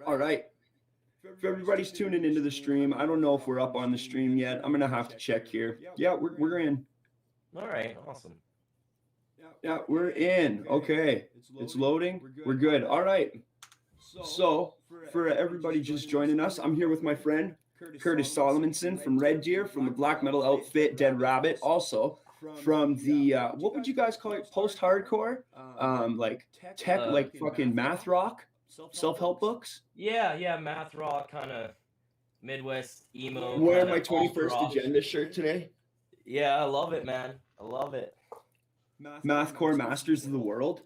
All right. If everybody's tuning into the stream, I don't know if we're up on the stream yet. I'm gonna have to check here. Yeah, we're in. All right, awesome. Yeah, we're in. Okay, it's loading. We're good. All right. So for everybody just joining us, I'm here with my friend Curtis Solomonson from Red Deer, from the black metal outfit DEADRABBIT, also from the what would you guys call it? Post-hardcore, like tech, like fucking math rock, self-help books. Yeah, math rock, kind of Midwest emo. I'm wearing my 21st Agenda shirt today. Yeah, I love it, man. I love it. Mathcore masters of the world.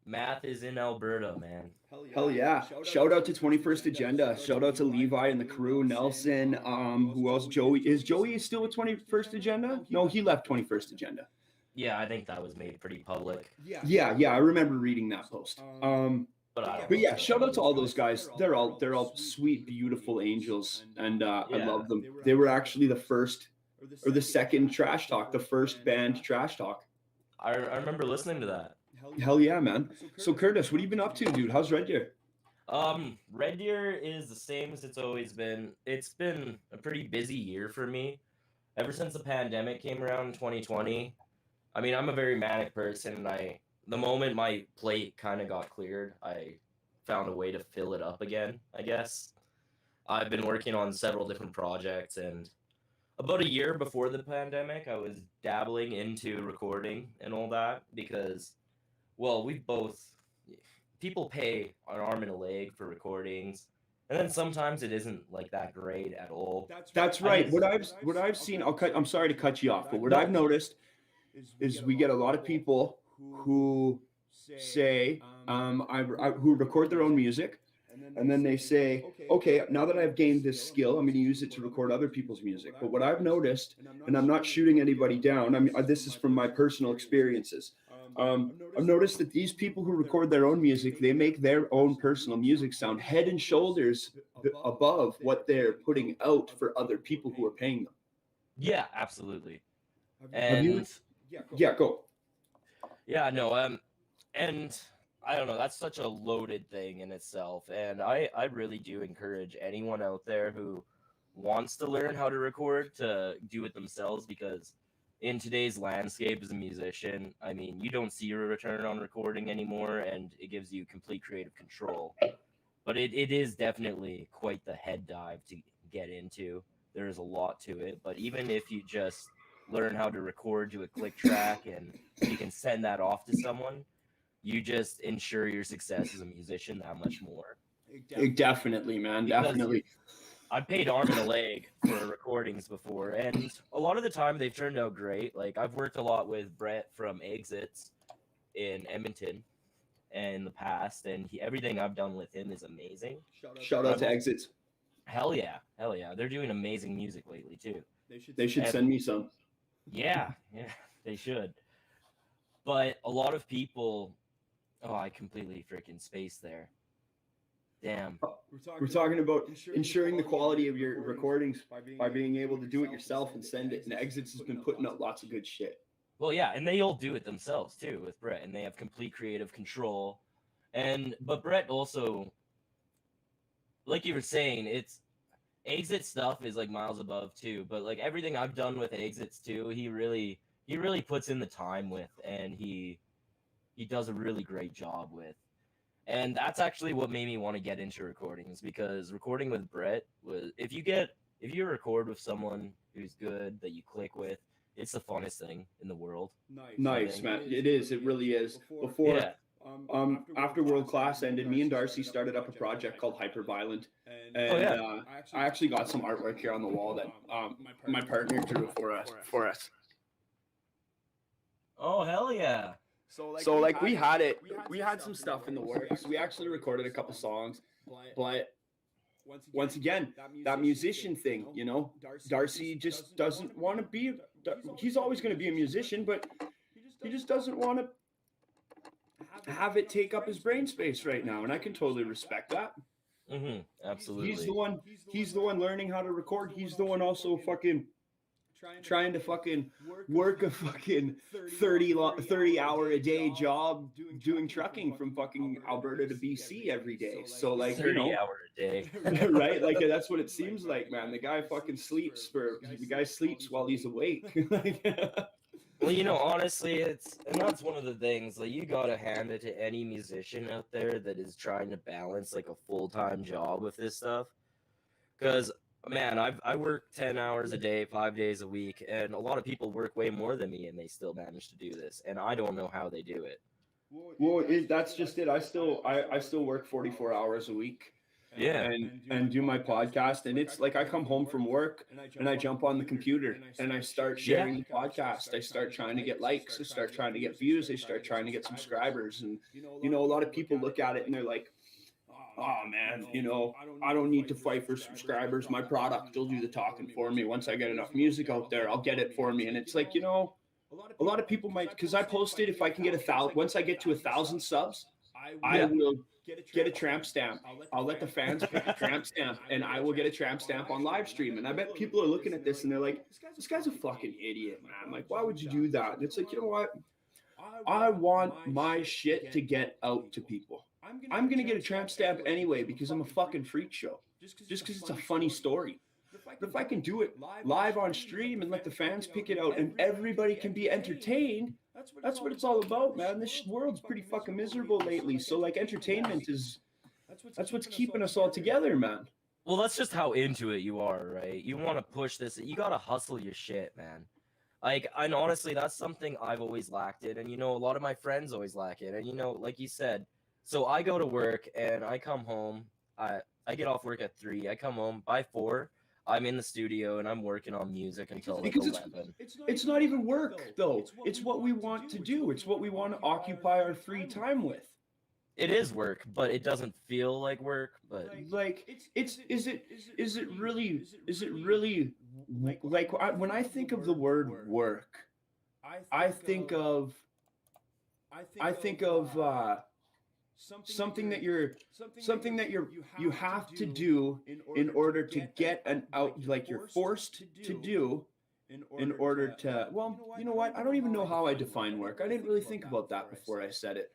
Math is in Alberta, man. Hell yeah. Shout out to 21st Agenda. Shout out to Levi and the crew, Nelson. Who else? Joey. Is Joey still with 21st Agenda? No, he left 21st Agenda. Yeah, I think that was made pretty public. Yeah, I remember reading that post. But yeah, shout out to all those guys. They're all sweet, beautiful angels, and I love them. They were actually the first or the second Trash Talk, the first band Trash Talk. I remember listening to that. Hell yeah, man. So Curtis, what have you been up to, dude? How's Red Deer? Red Deer is the same as it's always been. It's been a pretty busy year for me. Ever since the pandemic came around in 2020. I mean, I'm a very manic person, and the moment my plate kind of got cleared, I found a way to fill it up again, I guess. I've been working on several different projects, and about a year before the pandemic, I was dabbling into recording and all that because, well, people pay an arm and a leg for recordings, and then sometimes it isn't like that great at all. That's right. What I've seen, I'm sorry to cut you off, but what I've noticed is we get a lot of people who say, who record their own music, and then they say, okay, now that I've gained this skill, I'm going to use it to record other people's music. But what I've noticed, and I'm not shooting anybody down, I mean, this is from my personal experiences. I've noticed that these people who record their own music, they make their own personal music sound head and shoulders above what they're putting out for other people who are paying them. Yeah, absolutely. Go. Yeah, no, and I don't know, that's such a loaded thing in itself, and I really do encourage anyone out there who wants to learn how to record to do it themselves, because in today's landscape as a musician, I mean, you don't see your return on recording anymore, and it gives you complete creative control. But it is definitely quite the head dive to get into. There's a lot to it, but even if you just learn how to record to a click track and you can send that off to someone, you just ensure your success as a musician that much more. Definitely, man. Definitely. I paid arm and a leg for recordings before, and a lot of the time they've turned out great. Like, I've worked a lot with Brett from Exits in Edmonton in the past, and everything I've done with him is amazing. Shout out to Exits. Hell yeah. They're doing amazing music lately too. They should send me some. Yeah, they should. But a lot of people, I completely freaking spaced there. Damn. We're talking about ensuring the quality of your recordings by being able to do it yourself and send it. And Exits has been putting out lots of good shit. Well, yeah, and they all do it themselves too with Brett, and they have complete creative control. But Brett also, like you were saying, it's Exit stuff is like miles above too. But like everything I've done with Exits too, he really puts in the time with, and he does a really great job with. And that's actually what made me want to get into recordings, because recording with Brett was, if you record with someone who's good that you click with, it's the funnest thing in the world. Nice, man. It is. It really is. After World Class ended, me and Darcy started up a project called Hyperviolent, and I actually got some artwork here on the wall that my partner drew for us. Oh, hell yeah. So like we had some stuff in the works. We actually recorded a couple songs, but once again, that musician thing, you know, Darcy just doesn't want to be. He's always going to be a musician, but he just doesn't want to have it take up his brain space right now, and I can totally respect that. Absolutely. He's the one learning how to record. He's the one also fucking trying to fucking work a fucking 30 hour a day job doing trucking from fucking Alberta to BC every day. So like, 30-hour a day. right? Like that's what it seems like, man. The guy sleeps while he's awake. Well, honestly, and that's one of the things, like, you gotta hand it to any musician out there that is trying to balance, like, a full-time job with this stuff. Because, man, I work 10 hours a day, 5 days a week, and a lot of people work way more than me, and they still manage to do this, and I don't know how they do it. Well, that's just it. I still work 44 hours a week. Yeah. And do my podcast, and it's like I come home from work and I jump on the computer and I start sharing the podcast. I start trying to get likes, I start trying to get views, I start trying to get subscribers. And a lot of people look at it and they're like, oh man, I don't need to fight for subscribers. My product will do the talking for me. Once I get enough music out there, I'll get it for me. And it's like, a lot of people might, because I posted, if I can get 1,000, once I get to 1,000 subs, I will get a tramp stamp. I'll let the fans pick a tramp stamp, and I will get a tramp stamp on live stream. And I bet people are looking at this and they're like, this guy's a fucking idiot, man. Like, why would you do that? And it's like, you know what? I want my shit to get out to people. I'm going to get a tramp stamp anyway because I'm a fucking freak show. Just because it's a funny story. But if I can do it live on stream and let the fans pick it out and everybody can be entertained, that's what it's all about, man. This world's pretty fucking miserable lately. So like entertainment that's what's keeping us all together, man. Well, that's just how into it you are, right? You want to push this. You got to hustle your shit, man. Like, and honestly, that's something I've always lacked in. And, a lot of my friends always lack it. And, like you said, so I go to work and I come home. I get off work at 3. I come home by 4. I'm in the studio and I'm working on music until like 11. It's not even work though. It's what we want to do. It's what we want to occupy our free time with. It is work, but it doesn't feel like work. But like, is it really like when I think of the word work, I think of something that you have to do in order to get an out, like you're forced to do in order to, well, you know what? I don't even know how I define work. I didn't really think about that before I said it.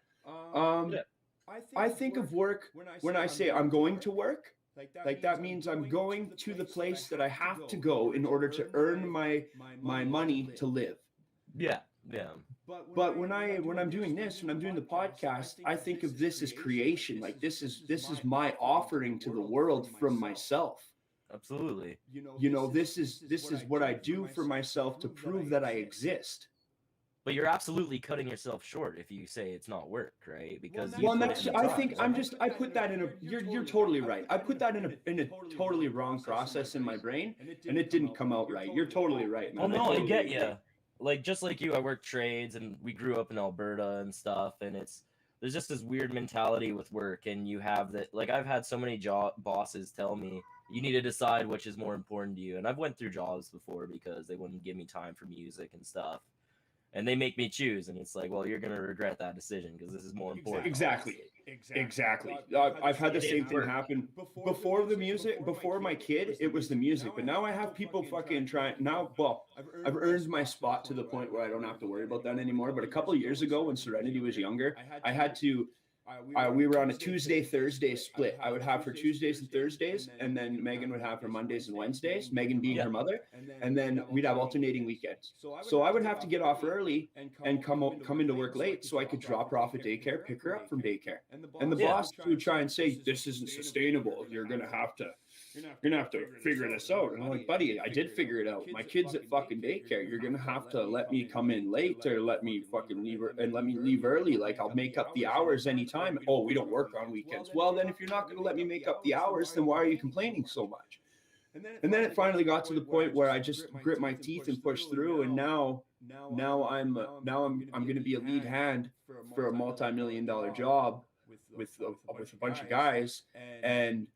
I think of work when I say I'm going to work, like that means I'm going to the place that I have to go in order to earn my money to live. Yeah. But when I'm doing this, when I'm doing the podcast, I think of this as creation. Like this is my offering to the world from myself. Absolutely. This is what I do for myself to prove that I exist. But you're absolutely cutting yourself short if you say it's not work, right? Because I put that in a. You're totally right. I put that in a totally wrong process in my brain, and it didn't come out right. You're totally right, man. Well, no, I get you. Like, just like you, I work trades, and we grew up in Alberta and stuff, and there's just this weird mentality with work, and you have that. Like, I've had so many bosses tell me, you need to decide which is more important to you, and I've went through jobs before because they wouldn't give me time for music and stuff, and they make me choose, and it's like, well, you're gonna regret that decision because this is more important. Exactly. I've had the same thing happen before the music. Before my kid, it was the music, but now I have people fucking trying. Now, well, I've earned my spot to the point where I don't have to worry about that anymore. But a couple of years ago, when Serenity was younger, I had to. We were on a Tuesday-Thursday split. I would have her Tuesdays and Thursdays, and then Megan would have her Mondays and Wednesdays, Megan being her mother, and then we'd have alternating weekends. So I would have to get off early and come into work late so I could drop her off at daycare, pick her up from daycare. And the boss would try and say, this isn't sustainable. You're going to have to figure this out. And I'm like, buddy, I did figure it out. My kid's at fucking daycare. You're going to have to let me come in late or let me fucking leave and let me leave early. Like, I'll make up the hours anytime. Oh, we don't work on weekends. Well, then if you're not going to let me make up the hours, then why are you complaining so much? And then it finally got to the point where I just grit my teeth and push through. And now I'm going to be a lead hand for a multi-million-dollar job with a bunch of guys. And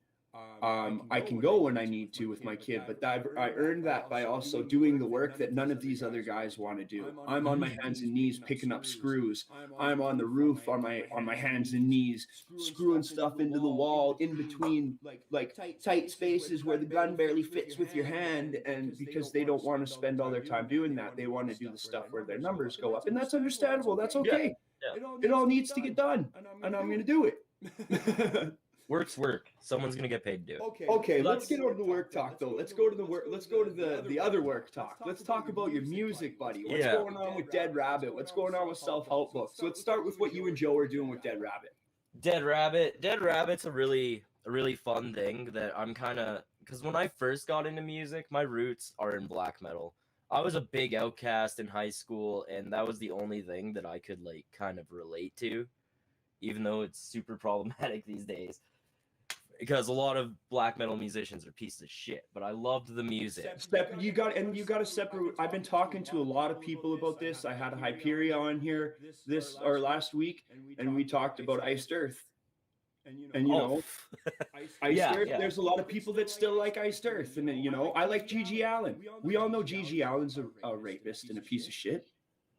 I can go when I need to with my kid, but I earned that by also doing the work that none of these other guys want to do. I'm on my hands and knees picking up screws. I'm on the roof on my hands and knees screwing stuff into the wall in between like tight spaces where the gun barely fits with your hand, and because they don't want to spend all their time doing that, they want to do the stuff where their numbers go up, and that's understandable. That's okay. It all needs to get done, and I'm going to do it. Work's work. Someone's gonna get paid to do it. Okay, let's get over to the work talk though. Let's go to the work. Let's go to the other work talk. Let's talk about your music, buddy. What's going on with Dead Rabbit? What's going on with self-help books? So let's start with what you and Joe are doing with Dead Rabbit. Dead Rabbit's a really fun thing that I'm kind of, because when I first got into music, my roots are in black metal. I was a big Outcast in high school, and that was the only thing that I could like kind of relate to, even though it's super problematic these days. Because a lot of black metal musicians are pieces of shit, but I loved the music. You got to separate. I've been talking to a lot of people about this. I had a Hyperia on here last week, and we talked about Iced Earth. And you know, Iced Earth. Yeah. There's a lot of people that still like Iced Earth, and then I like Gigi Allen. We all know Gigi Allen's a rapist and a piece of shit.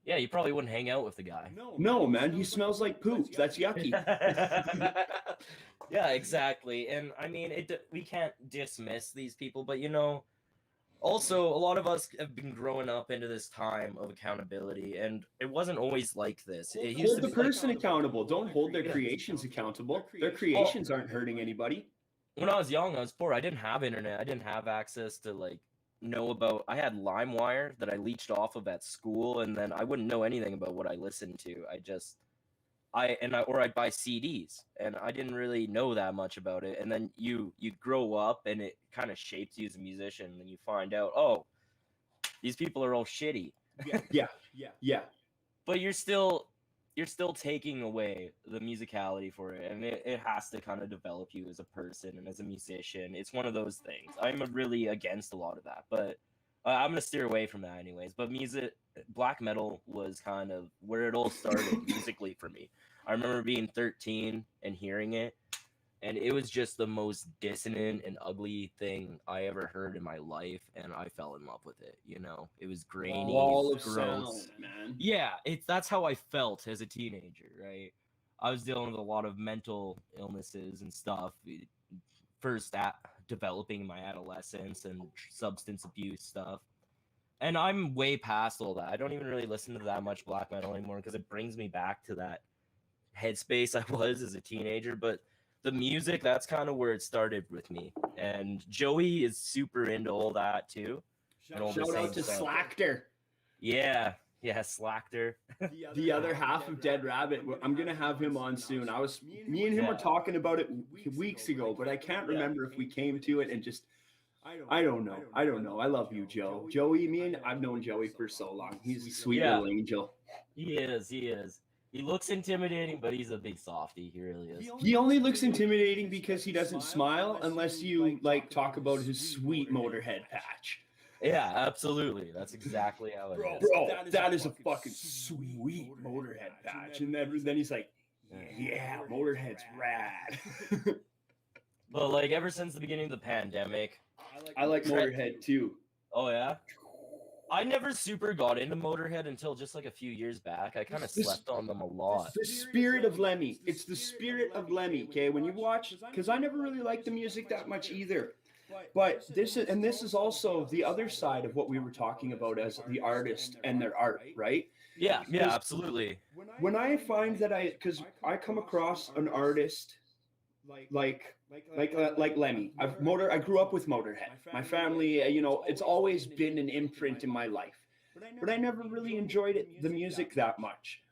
Yeah, you probably wouldn't hang out with the guy. No, man, he smells like poop. That's yucky. Yeah, exactly. And I mean, we can't dismiss these people, but also a lot of us have been growing up into this time of accountability, and it wasn't always like this. It used hold the person accountable. Don't hold their creations accountable. Their creations aren't hurting anybody. When I was young, I was poor. I didn't have internet. I didn't have access to know about. I had LimeWire that I leached off of at school, and then I wouldn't know anything about what I listened to. Or I'd buy CDs, and I didn't really know that much about it. And then you grow up, and it kind of shapes you as a musician, and you find out, oh, these people are all shitty. Yeah. But you're still taking away the musicality for it, and it has to kind of develop you as a person and as a musician. It's one of those things. I'm really against a lot of that, but I'm gonna steer away from that anyways. But black metal was kind of where it all started musically for me. I remember being 13 and hearing it, and it was just the most dissonant and ugly thing I ever heard in my life, and I fell in love with it. It was grainy, wall of gross. sound, man. Yeah, that's how I felt as a teenager, right? I was dealing with a lot of mental illnesses and stuff. First developing my adolescence and substance abuse stuff. And I'm way past all that. I don't even really listen to that much black metal anymore because it brings me back to that headspace I was as a teenager. But the music, that's kind of where it started with me. And Joey is super into all that too. Shout out to Slackter. Yeah, Slackter. The other half of Dead Rabbit. I'm gonna have him on soon. Me and him were talking about it weeks ago, but I can't remember if we came to it and just. I don't know. I love you, Joe. Joey, I've known Joey for so long. He's a sweet little angel. He is. He looks intimidating, but he's a big softie. He really is. He only looks intimidating because he doesn't smile unless you talk about his sweet Motorhead patch. Yeah, absolutely. That's exactly how it is. Bro, that is a fucking sweet Motorhead patch. And then he's like, yeah, Motorhead's rad. But ever since the beginning of the pandemic, I like Motorhead too. Oh yeah? I never super got into Motorhead until just a few years back. I kind of slept on them a lot. The spirit of Lemmy. It's the spirit of Lemmy, okay? When you watch, because I never really liked the music that much either. But this is also the other side of what we were talking about as the artist and their art, right? Yeah, absolutely. When I find that because I come across an artist like Lemmy. I grew up with Motorhead. My family, it's always been an imprint in my life. But I never really enjoyed the music that much.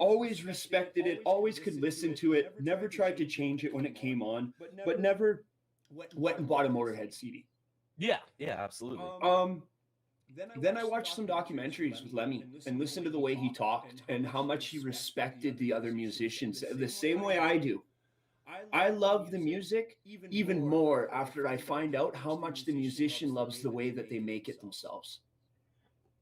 Always respected it, always could listen to it, never tried to change it when it came on, but never went and bought a Motorhead CD. Yeah, absolutely. Then I watched some documentaries with Lemmy and listened to the way he talked and how much he respected the other musicians the same way I do. I love the music even more after I find out how much the musician loves the way that they make it themselves.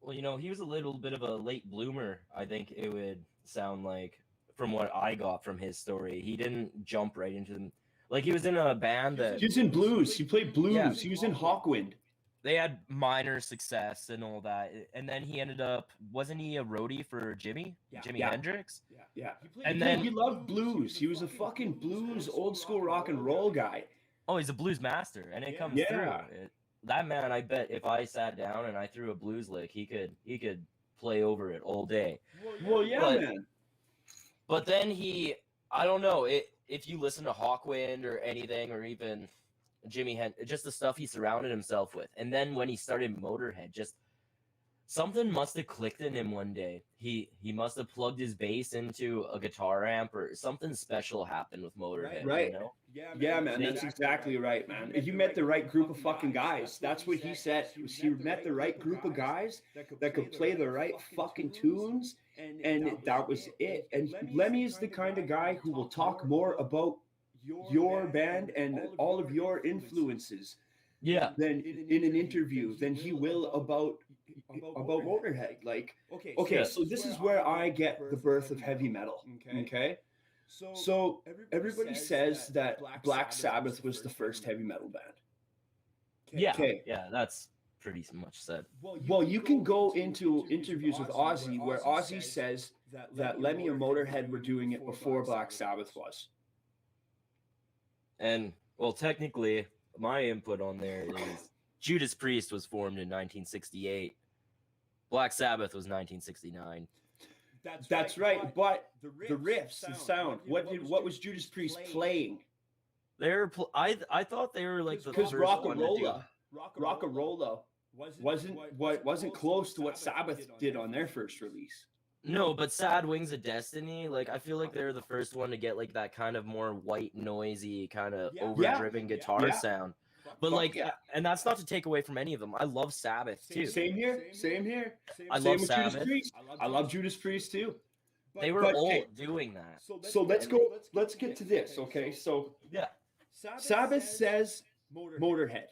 Well, he was a little bit of a late bloomer, I think it would sound like, from what I got from his story. He didn't jump right into them. Like he was in a band that He was in blues. He played blues. Yeah. He was in Hawkwind. they had minor success and all that, and then he ended up, wasn't he a roadie for Jimi Yeah. Hendrix? Yeah. And then then he loved blues. He was a fucking blues, old school rock and roll guy. oh, he's a blues master, and it comes Yeah. through. That man, I bet if I sat down and I threw a blues lick, he could play over it all day. Well, yeah, But- man. But then I don't know, if you listen to Hawkwind or anything, or even just the stuff he surrounded himself with, and then when he started Motorhead, just something must have clicked in him one day. He must have plugged his bass into a guitar amp, or something special happened with Motorhead. Right. You know? Yeah, man, that's exactly right, man. You met the right group of fucking guys. That's what he said. He met the right group of guys that could play the right fucking tunes, and that was it. And Lemmy is the kind of guy who will talk more about your band and all of your influences Yeah. than in an interview than he will about Motorhead. Like, okay, Yeah. so this is where I get the birth of heavy metal. Okay. So everybody says that Black Sabbath was the first heavy metal band. Yeah. Okay. Yeah, that's pretty much said. Well, you can go into interviews with Ozzy where Ozzy says that Lemmy and Motorhead were doing it before Black Sabbath was. And well, technically, my input on there is Judas Priest was formed in 1968. Black Sabbath was 1969. That's right, but the riffs, the sound. What was Judas Priest playing? I thought they were like the Because first one to do. Rock'n'Rolla wasn't close to what Sabbath did on their first release. No, but Sad Wings of Destiny, like I feel like they're the first one to get like that kind of more white, noisy, kind of overdriven guitar sound. But like, and that's not to take away from any of them. I love Sabbath too. Same here. I Same love with Sabbath. Judas Priest. I love Judas Priest too. They were But, all okay, doing that. So let's get to this, okay? So Yeah. Sabbath says Motorhead.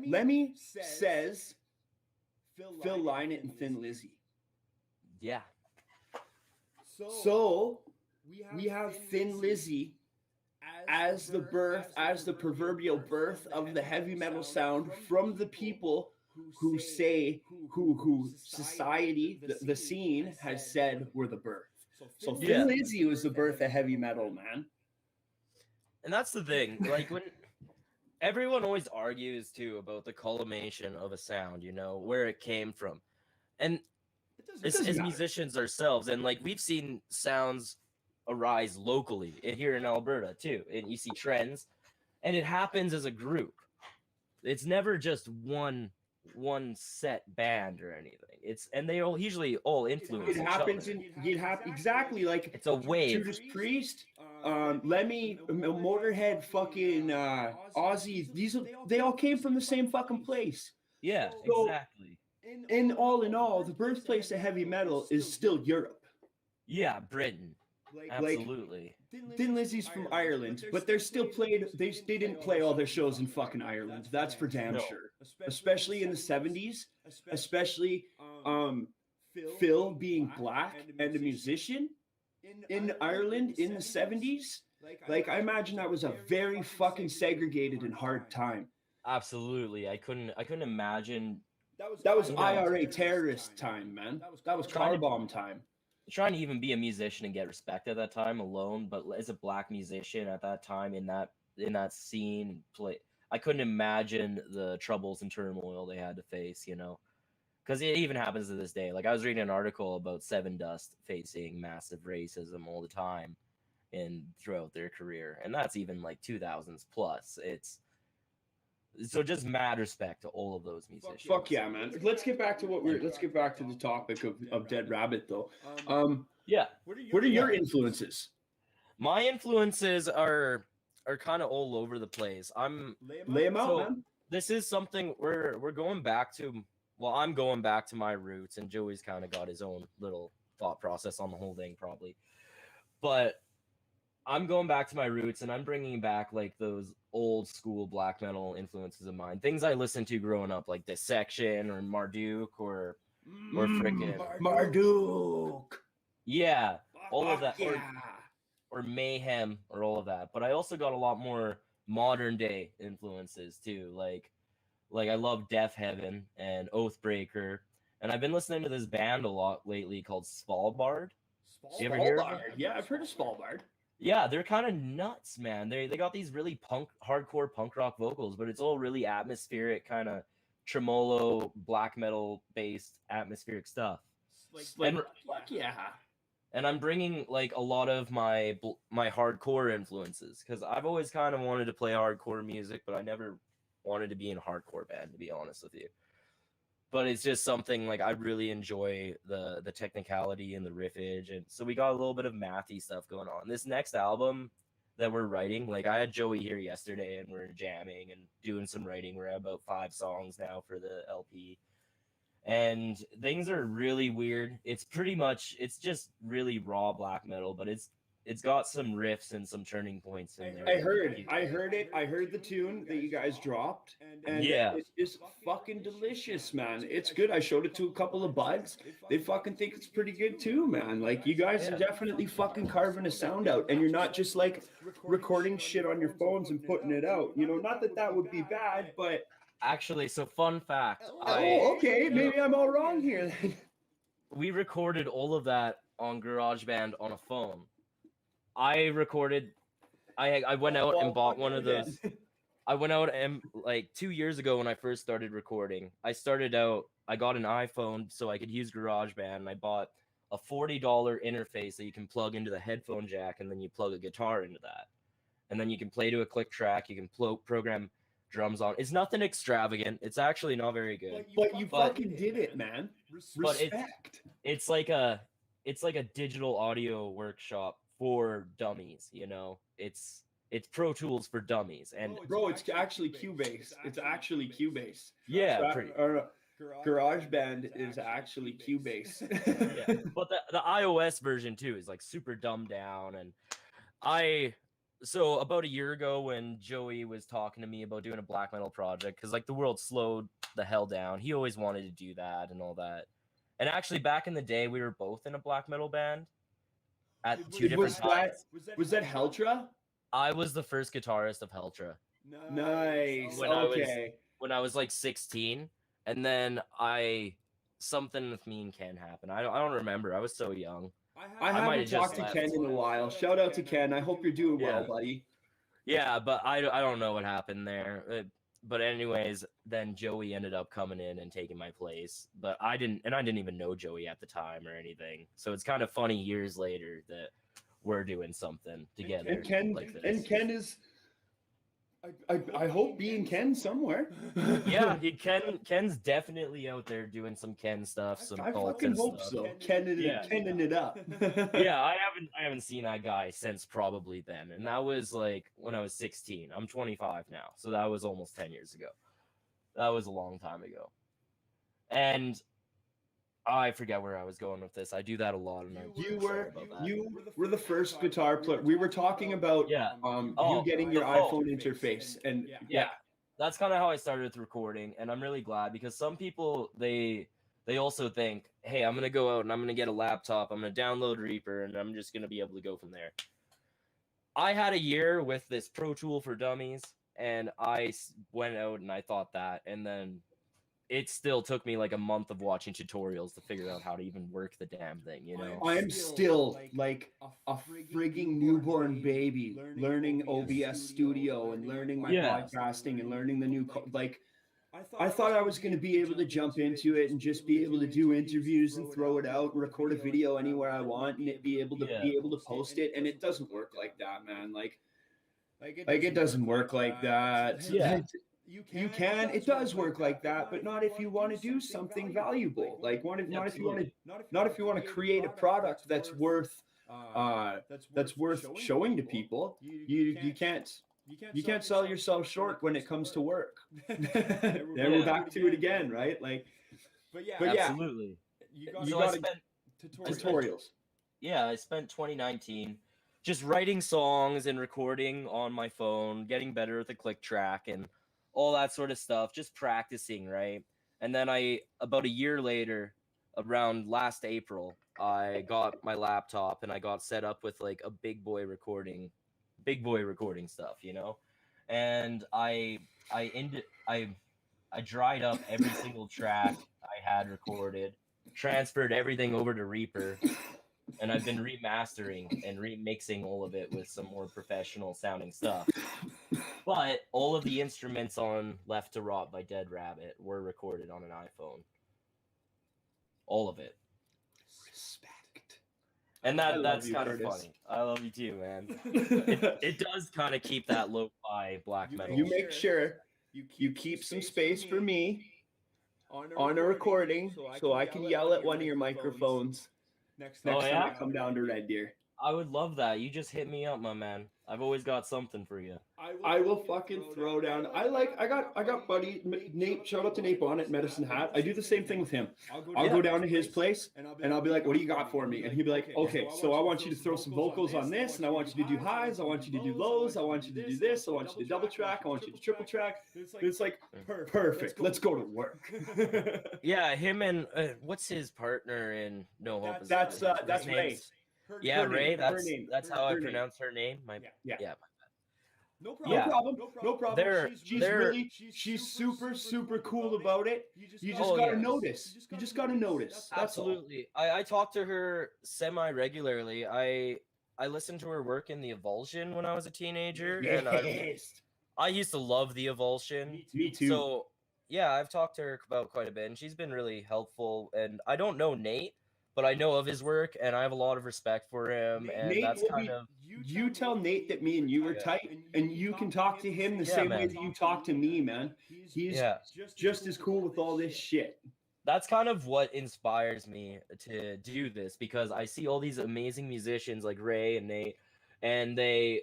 Lemmy says Phil Lynott and Thin Lizzy. Yeah. So we have Thin Lizzy as the proverbial birth of the heavy metal sound from the people who say who society, the scene has said were the birth. So Thin Lizzy was the birth of heavy metal, man. And that's the thing. Like when everyone always argues too about the culmination of a sound, you know, where it came from. And as musicians ourselves, and like we've seen sounds arise locally here in Alberta too, and you see trends, and it happens as a group. It's never just one set band or anything. And they all usually all influence. It happens exactly like it's a wave. Judas Priest, Lemmy, Motorhead, fucking Ozzy. They all came from the same fucking place. Yeah, So, exactly. In all, the birthplace of heavy metal is still Europe. Yeah, Britain. Absolutely. Thin Lizzy's from Ireland, but they're still played. They didn't play all their shows in fucking Ireland. That's for damn sure. Especially in the 70s. Especially Phil being black and a musician in Ireland in the 70s. Like I imagine that was a very fucking segregated and hard time. Absolutely. I couldn't imagine. That was IRA terrorist time, man. That was car bomb time. Trying to even be a musician and get respect at that time alone, but as a black musician at that time in that scene, I couldn't imagine the troubles and turmoil they had to face, you know, because it even happens to this day. Like I was reading an article about Seven Dust facing massive racism all the time throughout their career, and that's even like 2000s plus. So just mad respect to all of those musicians. Fuck yeah, man. Let's get back to the topic of Dead Rabbit though. Yeah. What are your influences? My influences are kind of all over the place. Lay them out, man. This is something we're going back to. Well, I'm going back to my roots, and Joey's kind of got his own little thought process on the whole thing, probably. But I'm going back to my roots, and I'm bringing back like those old school black metal influences of mine, things I listened to growing up, like Dissection or Marduk or freaking Marduk. Yeah, all of that. Yeah. or Mayhem or all of that. But I also got a lot more modern day influences too. Like I love Death Heaven and Oathbreaker. And I've been listening to this band a lot lately called Svalbard. You ever hear of them? Yeah, I've heard of Svalbard. Yeah, they're kind of nuts, man. They got these really hardcore punk rock vocals, but it's all really atmospheric, kind of tremolo, black metal based atmospheric stuff. Like, fuck yeah. And I'm bringing like a lot of my hardcore influences because I've always kind of wanted to play hardcore music, but I never wanted to be in a hardcore band, to be honest with you. But it's just something like I really enjoy the technicality and the riffage, and so we got a little bit of mathy stuff going on. This next album that we're writing, like I had Joey here yesterday, and we're jamming and doing some writing. We're at about 5 songs now for the LP, and things are really weird. It's just really raw black metal, but it's got some riffs and some turning points in there. I heard it. I heard the tune that you guys dropped, and yeah, it's just fucking delicious, man. It's good. I showed it to a couple of buds. They fucking think it's pretty good too, man. Like you guys are definitely fucking carving a sound out, and you're not just like recording shit on your phones and putting it out. You know, not that that would be bad, but actually, so fun fact. Okay, maybe I'm all wrong here. We recorded all of that on GarageBand on a phone. I went out and bought one of those. I went out and like 2 years ago when I first started recording, I got an iPhone so I could use GarageBand, and I bought a $40 interface that you can plug into the headphone jack, and then you plug a guitar into that. And then you can play to a click track, you can program drums on. It's nothing extravagant. It's actually not very good. But you fucking did it, man. Respect. It's like a digital audio workshop for dummies, you know. It's Pro Tools for dummies, and bro, it's actually Cubase. It's actually Cubase. Yeah, GarageBand is actually Cubase. Yeah, but the iOS version too is like super dumbed down. And so about a year ago when Joey was talking to me about doing a black metal project, because like the world slowed the hell down, he always wanted to do that and all that. And actually back in the day we were both in a black metal band at 2 different times. Was that Heltra? I was the first guitarist of Heltra. Nice. When I was like 16, and then something with me and Ken happened. I don't remember. I was so young. I haven't talked to Ken in a while. Shout out to Ken. I hope you're doing well, buddy. Yeah, but I don't know what happened there. But anyways, then Joey ended up coming in and taking my place. But I didn't even know Joey at the time or anything. So it's kind of funny years later that we're doing something together. And Ken, like this. And Ken is, I hope, being Ken somewhere. Yeah, Ken's definitely out there doing some Ken stuff. I fucking hope so. Kenning it up. Yeah, I haven't seen that guy since probably then, and that was like when I was 16. I'm 25 now, so that was almost 10 years ago. That was a long time ago. And I forget where I was going with this. I do that a lot. And you were the first guitar player. We were talking about you getting your iPhone interface, and yeah, that's kind of how I started with recording, and I'm really glad because some people they also think, hey, I'm gonna go out and I'm gonna get a laptop, I'm gonna download Reaper, and I'm just gonna be able to go from there. I had a year with this Pro Tool for Dummies, and I went out and I thought that, and then it still took me like a month of watching tutorials to figure out how to even work the damn thing, you know? I am still like a frigging newborn baby learning OBS Studio and learning my podcasting and learning the new, I thought I was going to be able to jump into it and just be able to do interviews and throw it out and record a video anywhere I want and be able to post it. And it doesn't work like that, man. Like it doesn't work like that. Yeah. You can. It does work like that, but not if you want to do something valuable. Like not if you want to create a product that's worth showing to people. You can't sell yourself short when it comes to work. Then we're back to it again, right? Like, but yeah, absolutely. You got tutorials. Yeah, I spent 2019 just writing songs and recording on my phone, getting better with the click track and all that sort of stuff, just practicing, right? And then about a year later, around last April, I got my laptop and I got set up with like a big boy recording stuff, you know, and I dried up every single track I had recorded, transferred everything over to Reaper, and I've been remastering and remixing all of it with some more professional sounding stuff. But all of the instruments on Left to Rot by DEADRABBIT were recorded on an iPhone. All of it. Respect. And that's kind of funny. I love you too, man. It does kind of keep that lo-fi black metal. You make sure you keep some space for me on a recording so I can yell at one of your microphones next time I come down to Red Deer. I would love that. You just hit me up, my man. I've always got something for you. I will fucking throw down. I got buddy Nate. Shout out to Nate Bonnet, Medicine Hat. I do the same thing with him. I'll go down to his place and I'll be like, "What do you got for me?" And he'll be like, "Okay, so I want you to throw some vocals on this, and I want you to do highs. I want you to do lows. I want you to do this. I want you to double track. I want you to triple track." It's like perfect. Let's go to work. Yeah, him and what's his partner in No Hope? That's Ray. Yeah, Ray. That's how I pronounce her name. Yeah. No problem. She's super cool about it. You just gotta notice. You just gotta notice. Absolutely. I talk to her semi-regularly. I listened to her work in the Evulsion when I was a teenager. Yes. And I used to love the Evulsion. Me too. So yeah, I've talked to her about quite a bit, and she's been really helpful. And I don't know Nate, but I know of his work, and I have a lot of respect for him. And Nate, that's kind of... You tell Nate that me and you are tight, and you can talk to him the same way that you talk to me, man. He's just as cool with all this shit. That's kind of what inspires me to do this, because I see all these amazing musicians like Ray and Nate, and they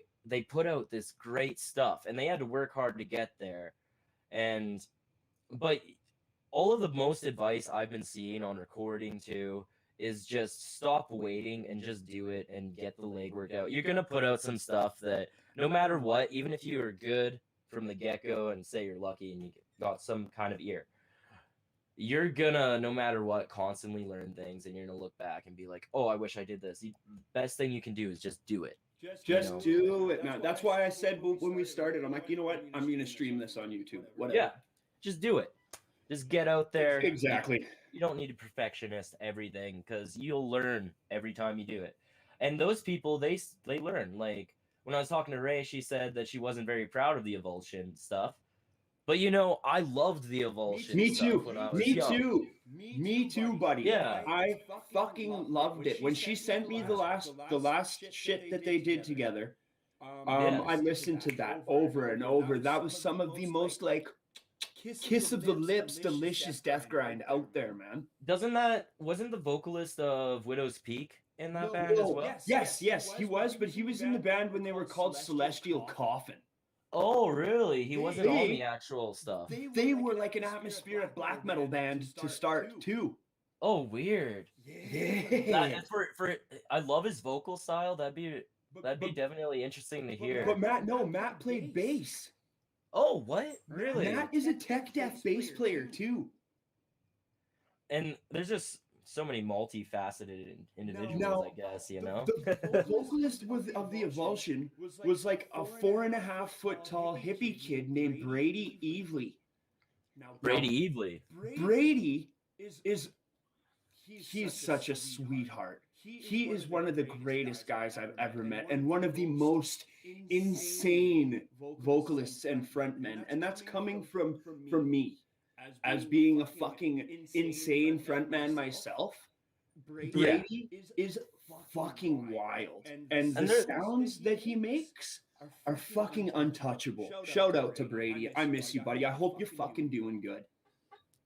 put out this great stuff, and they had to work hard to get there. But all of the most advice I've been seeing on recording too is just stop waiting and just do it and get the legwork out. You're going to put out some stuff that no matter what, even if you are good from the get-go and say you're lucky and you got some kind of ear, you're going to, no matter what, constantly learn things, and you're going to look back and be like, oh, I wish I did this. The best thing you can do is just do it. Just do it, man. That's why I said when we started, I'm like, you know what? I'm going to stream this on YouTube. Whatever. Yeah, just do it. Just get out there. Exactly. You don't need to perfectionist everything, because you'll learn every time you do it. And those people, they learn. Like when I was talking to Ray, she said that she wasn't very proud of the Evulsion stuff. But you know, I loved the Evulsion. Me too. When I was young. Me too, buddy. Yeah. I fucking loved it. When she sent me the last shit that they did together, I listened to that over and over. That was some of the most like kiss of the lips, delicious death grind out there, man. Wasn't the vocalist of Widow's Peak in that band as well? Yes, he was, but he was in the band when they were called Celestial Coffin. Oh, really? He wasn't on the actual stuff. They were like an atmospheric black metal band to start too. Oh, weird. Yeah. I love his vocal style. That'd be definitely interesting to hear. But Matt played bass. Oh, what? Really? Matt is a tech death bass player too. And there's just so many multifaceted individuals, I guess, you know? The vocalist of the Evulsion was like a 4.5 foot tall hippie kid named Brady Evely. Brady Evely. Brady he's such a sweetheart. He is one of the greatest guys I've ever met, and one of the most insane vocalists and frontmen. And that's coming from me, as being a fucking insane frontman myself. Brady is fucking wild, and the sounds that he makes are fucking untouchable. Shout out to Brady. I miss you, buddy. I hope you're fucking doing good.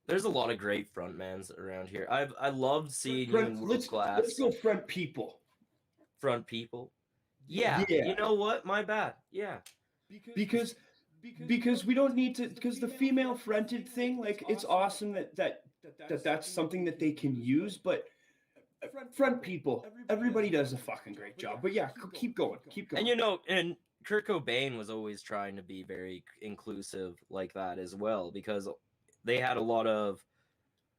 There's a lot of great frontmans around here. I loved seeing you in World Class. Let's go front people. Front people. Yeah. You know what? My bad. Yeah. Because we don't need to, because the female fronted thing, like, it's awesome that's something that they can use, but front people, everybody does a fucking great job. But yeah, keep going. And you know, and Kurt Cobain was always trying to be very inclusive like that as well, because they had a lot of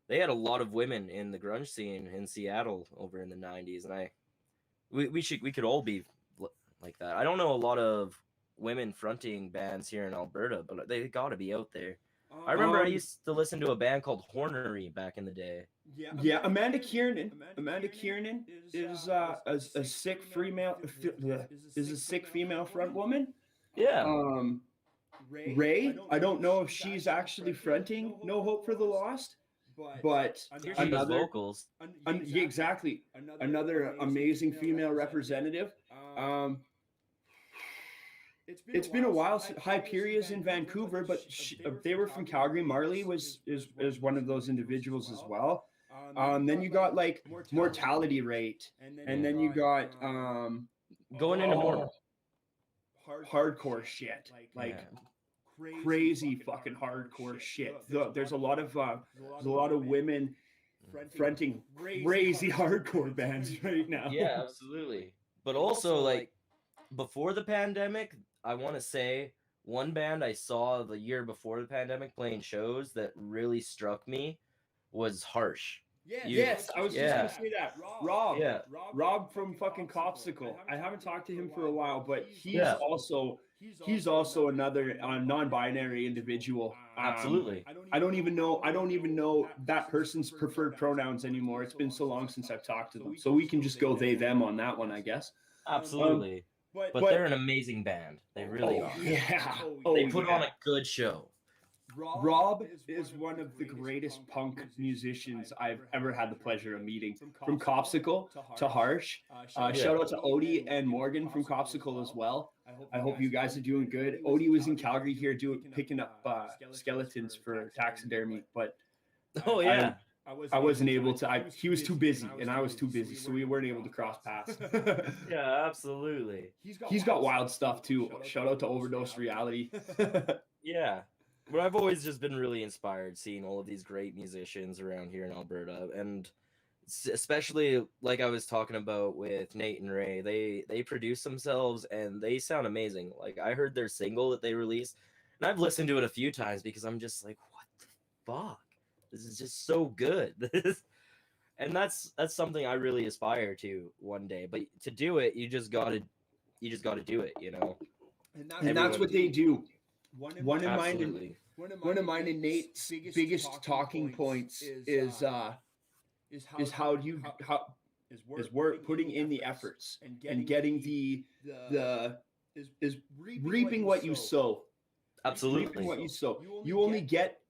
they had a lot of women in the grunge scene in Seattle over in the 90s, and we could all be like that. I don't know a lot of women fronting bands here in Alberta, but they got to be out there. I remember I used to listen to a band called Hornery back in the day. Yeah, Amanda Kiernan. Amanda Kiernan is a sick female front woman. Yeah. Ray, I don't know if she's actually fronting No Hope for the Lost, but Here she does vocals. Yeah, exactly. Another amazing female representative. It's been a while since Hyperia's in Vancouver, but they were from Calgary. Marley is one of those individuals as well. Then you got like Mortality Rate, and then you got going into more hardcore shit, like crazy fucking hardcore shit. There's a lot of women fronting crazy hardcore bands right now. Yeah, absolutely. But also, like, before the pandemic, I want to say one band I saw the year before the pandemic playing shows that really struck me was Harsh. Yes, I was just gonna say that. Rob. Yeah. Rob from fucking Copsicle. I haven't talked to him for a while, but he's also another non-binary individual. Absolutely. I don't even know that person's preferred pronouns anymore. It's been so long since I've talked to them. So we can just go they them on that one, I guess. Absolutely. But they're an amazing band. They really are. Yeah. They put on a good show. Rob is one of the greatest punk musicians I've ever had the pleasure of meeting. From Copsicle to Harsh. Shout out to Odie and Morgan from Copsicle as well. I hope you guys are doing good. Odie was in Calgary here picking up skeletons for taxidermy, but oh yeah. I wasn't able to. He was too busy, and I was too busy, so we weren't able to cross paths. Yeah, absolutely. He's got wild stuff too. Shout out to Overdose Reality. Yeah. But I've always just been really inspired seeing all of these great musicians around here in Alberta, and especially like I was talking about with Nate and Ray, they produce themselves and they sound amazing. Like I heard their single that they released, and I've listened to it a few times because I'm just like, what the fuck? This is just so good. And that's something I really aspire to one day. But to do it, you just gotta do it, you know. And that's what they do. One of mine and Nate's biggest talking points is putting in the efforts and getting is reaping what you sow. Absolutely. Reaping what you sow. You only get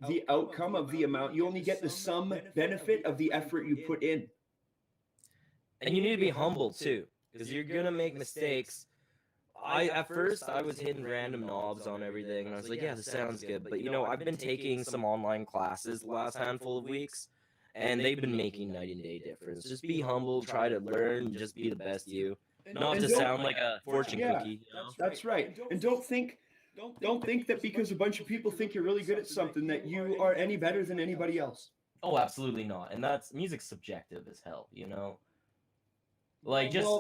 the outcome of the amount. You only get the sum benefit of the effort you put in. And you need to be humble too, because you're gonna make mistakes. At first I was hitting random knobs on everything, and I was like, yeah, this sounds good. But you know, I've been taking some online classes the last handful of weeks, and they've been making night and day difference. Just be humble, try to learn, just be the best you. Not to sound like a fortune cookie. You know? That's right. And don't think that because a bunch of people think you're really good at something that you are any better than anybody else. Oh, absolutely not. And music's subjective as hell, you know? Like just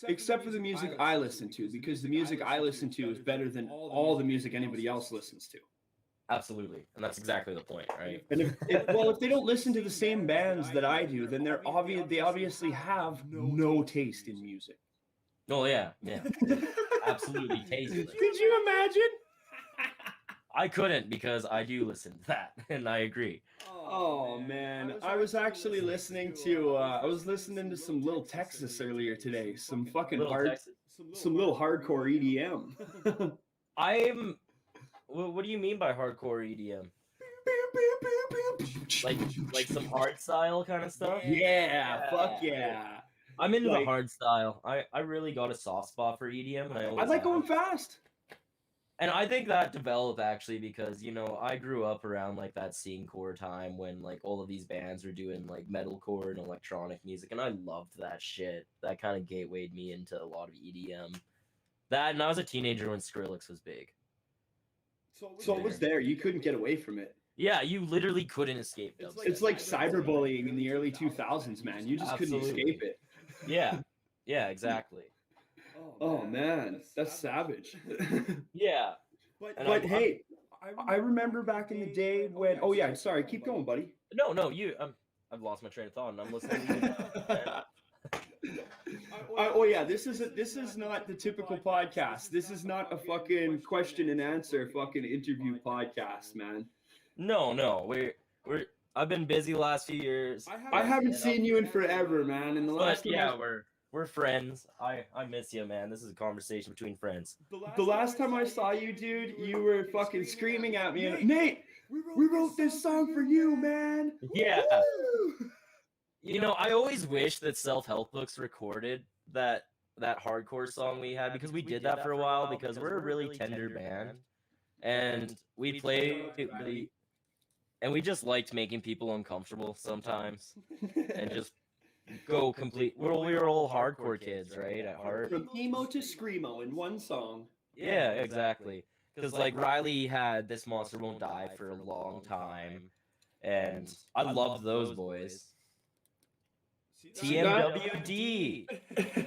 except for the music I listen to, because the music I listen to is better than all the music anybody else listens to. Absolutely. And that's exactly the point, right? And if they don't listen to the same bands that I do, then they obviously have no taste in music. Oh yeah. Absolutely tasteless. Could you imagine? I couldn't, because I do listen to that, and I agree. Oh man, I was actually listening to some Little Texas earlier today. Some fucking some little hardcore EDM. What do you mean by hardcore EDM? Like some hard style kind of stuff? Yeah, fuck yeah. I'm into the hard style. I really got a soft spot for EDM. And I like going fast. And I think that developed actually because, you know, I grew up around like that scene core time when like all of these bands were doing like metalcore and electronic music, and I loved that shit. That kind of gatewayed me into a lot of EDM. That, and I was a teenager when Skrillex was big. So it was there. You couldn't get away from it. Yeah, you literally couldn't escape it. It's like cyberbullying in the early 2000s, man. You just couldn't escape it. Yeah, exactly. Oh man, that's savage. Yeah. But hey, I remember back in the day when. Oh yeah, sorry. Keep going, buddy. No, you. I've lost my train of thought, and I'm listening to you now. Oh yeah, this is not the typical podcast. This is not a fucking question and answer fucking interview podcast, man. No, we're. I've been busy the last few years. I haven't seen you in forever, man. And the last But yeah, we're friends. I miss you, man. This is a conversation between friends. The last time I saw you, dude, you were fucking screaming at me, and Nate, we wrote this song for you, man. Yeah. Woo! You know, I always wish that Self-Help Books recorded that hardcore song we had, because we did that for a while, because we're a really tender band, and we play and we just liked making people uncomfortable sometimes, and just go complete. We were all hardcore kids, right? At heart. From emo to screamo in one song. Yeah, exactly. Because like Riley had This Monster Won't Die for a long time, and I loved those boys. TMWD.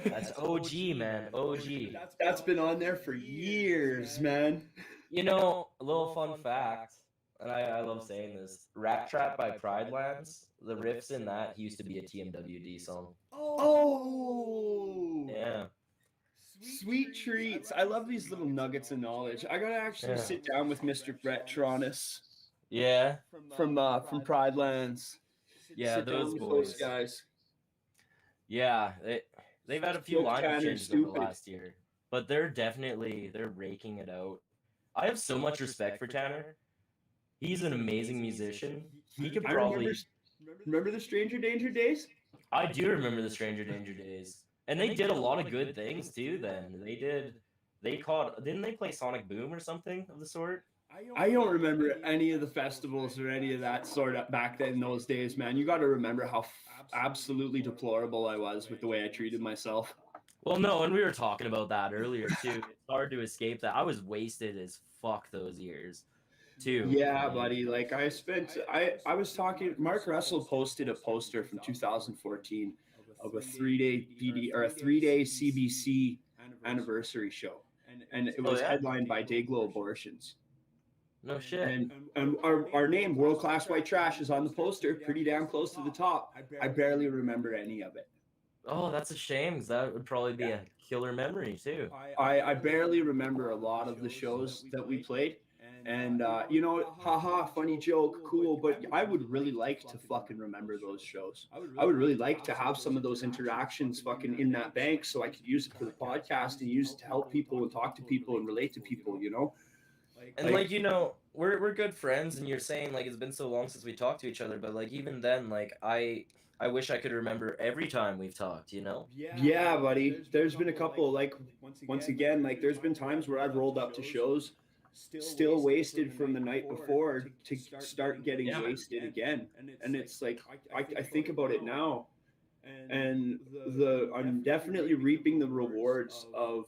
That's OG, man. OG. That's been on there for years, man. You know, a little fun fact, and I love saying this. Rat Trap by Pridelands, the riffs in that used to be a TMWD song. Oh! Yeah. Sweet treats. I love these little nuggets of knowledge. I gotta actually sit down with Mr. Brett Tronis. Yeah. From Pridelands. Yeah, Sit those down with boys. those guys. Yeah, they've had a few Smoke lineup Tanner changes over stupid. the last year, but they're raking it out. I have so much respect for Tanner. He's an amazing musician. He could probably. Remember the Stranger Danger days? I do remember the Stranger Danger days, and they did a lot of good things too. Then didn't they play Sonic Boom or something of the sort? I don't remember any of the festivals or any of that sort of back then in those days, man. You got to remember how absolutely deplorable I was with the way I treated myself. Well, no, and we were talking about that earlier too. It's hard to escape that. I was wasted as fuck those years, too. Yeah, buddy. Like I was talking. Mark Russell posted a poster from 2014 of a 3-day PD or a 3-day CBC anniversary show, and it was headlined by Dayglow Abortions. No shit. And our name, World Class White Trash, is on the poster, pretty damn close to the top. I barely remember any of it. Oh, that's a shame, because that would probably be a killer memory too. I barely remember a lot of the shows that we played. And, you know, haha, funny joke, cool. But I would really like to fucking remember those shows. I would really like to have some of those interactions fucking in that bank so I could use it for the podcast and use it to help people and talk to people and relate to people, you know? And like, you know, we're good friends, and you're saying like it's been so long since we talked to each other, but like even then, like I wish I could remember every time we've talked, you know? Yeah, buddy. There's been a couple, like, once again, like there's been times where I've rolled up to shows still wasted from the night before to start getting wasted again. And it's like I think about it now, and I'm definitely reaping the rewards of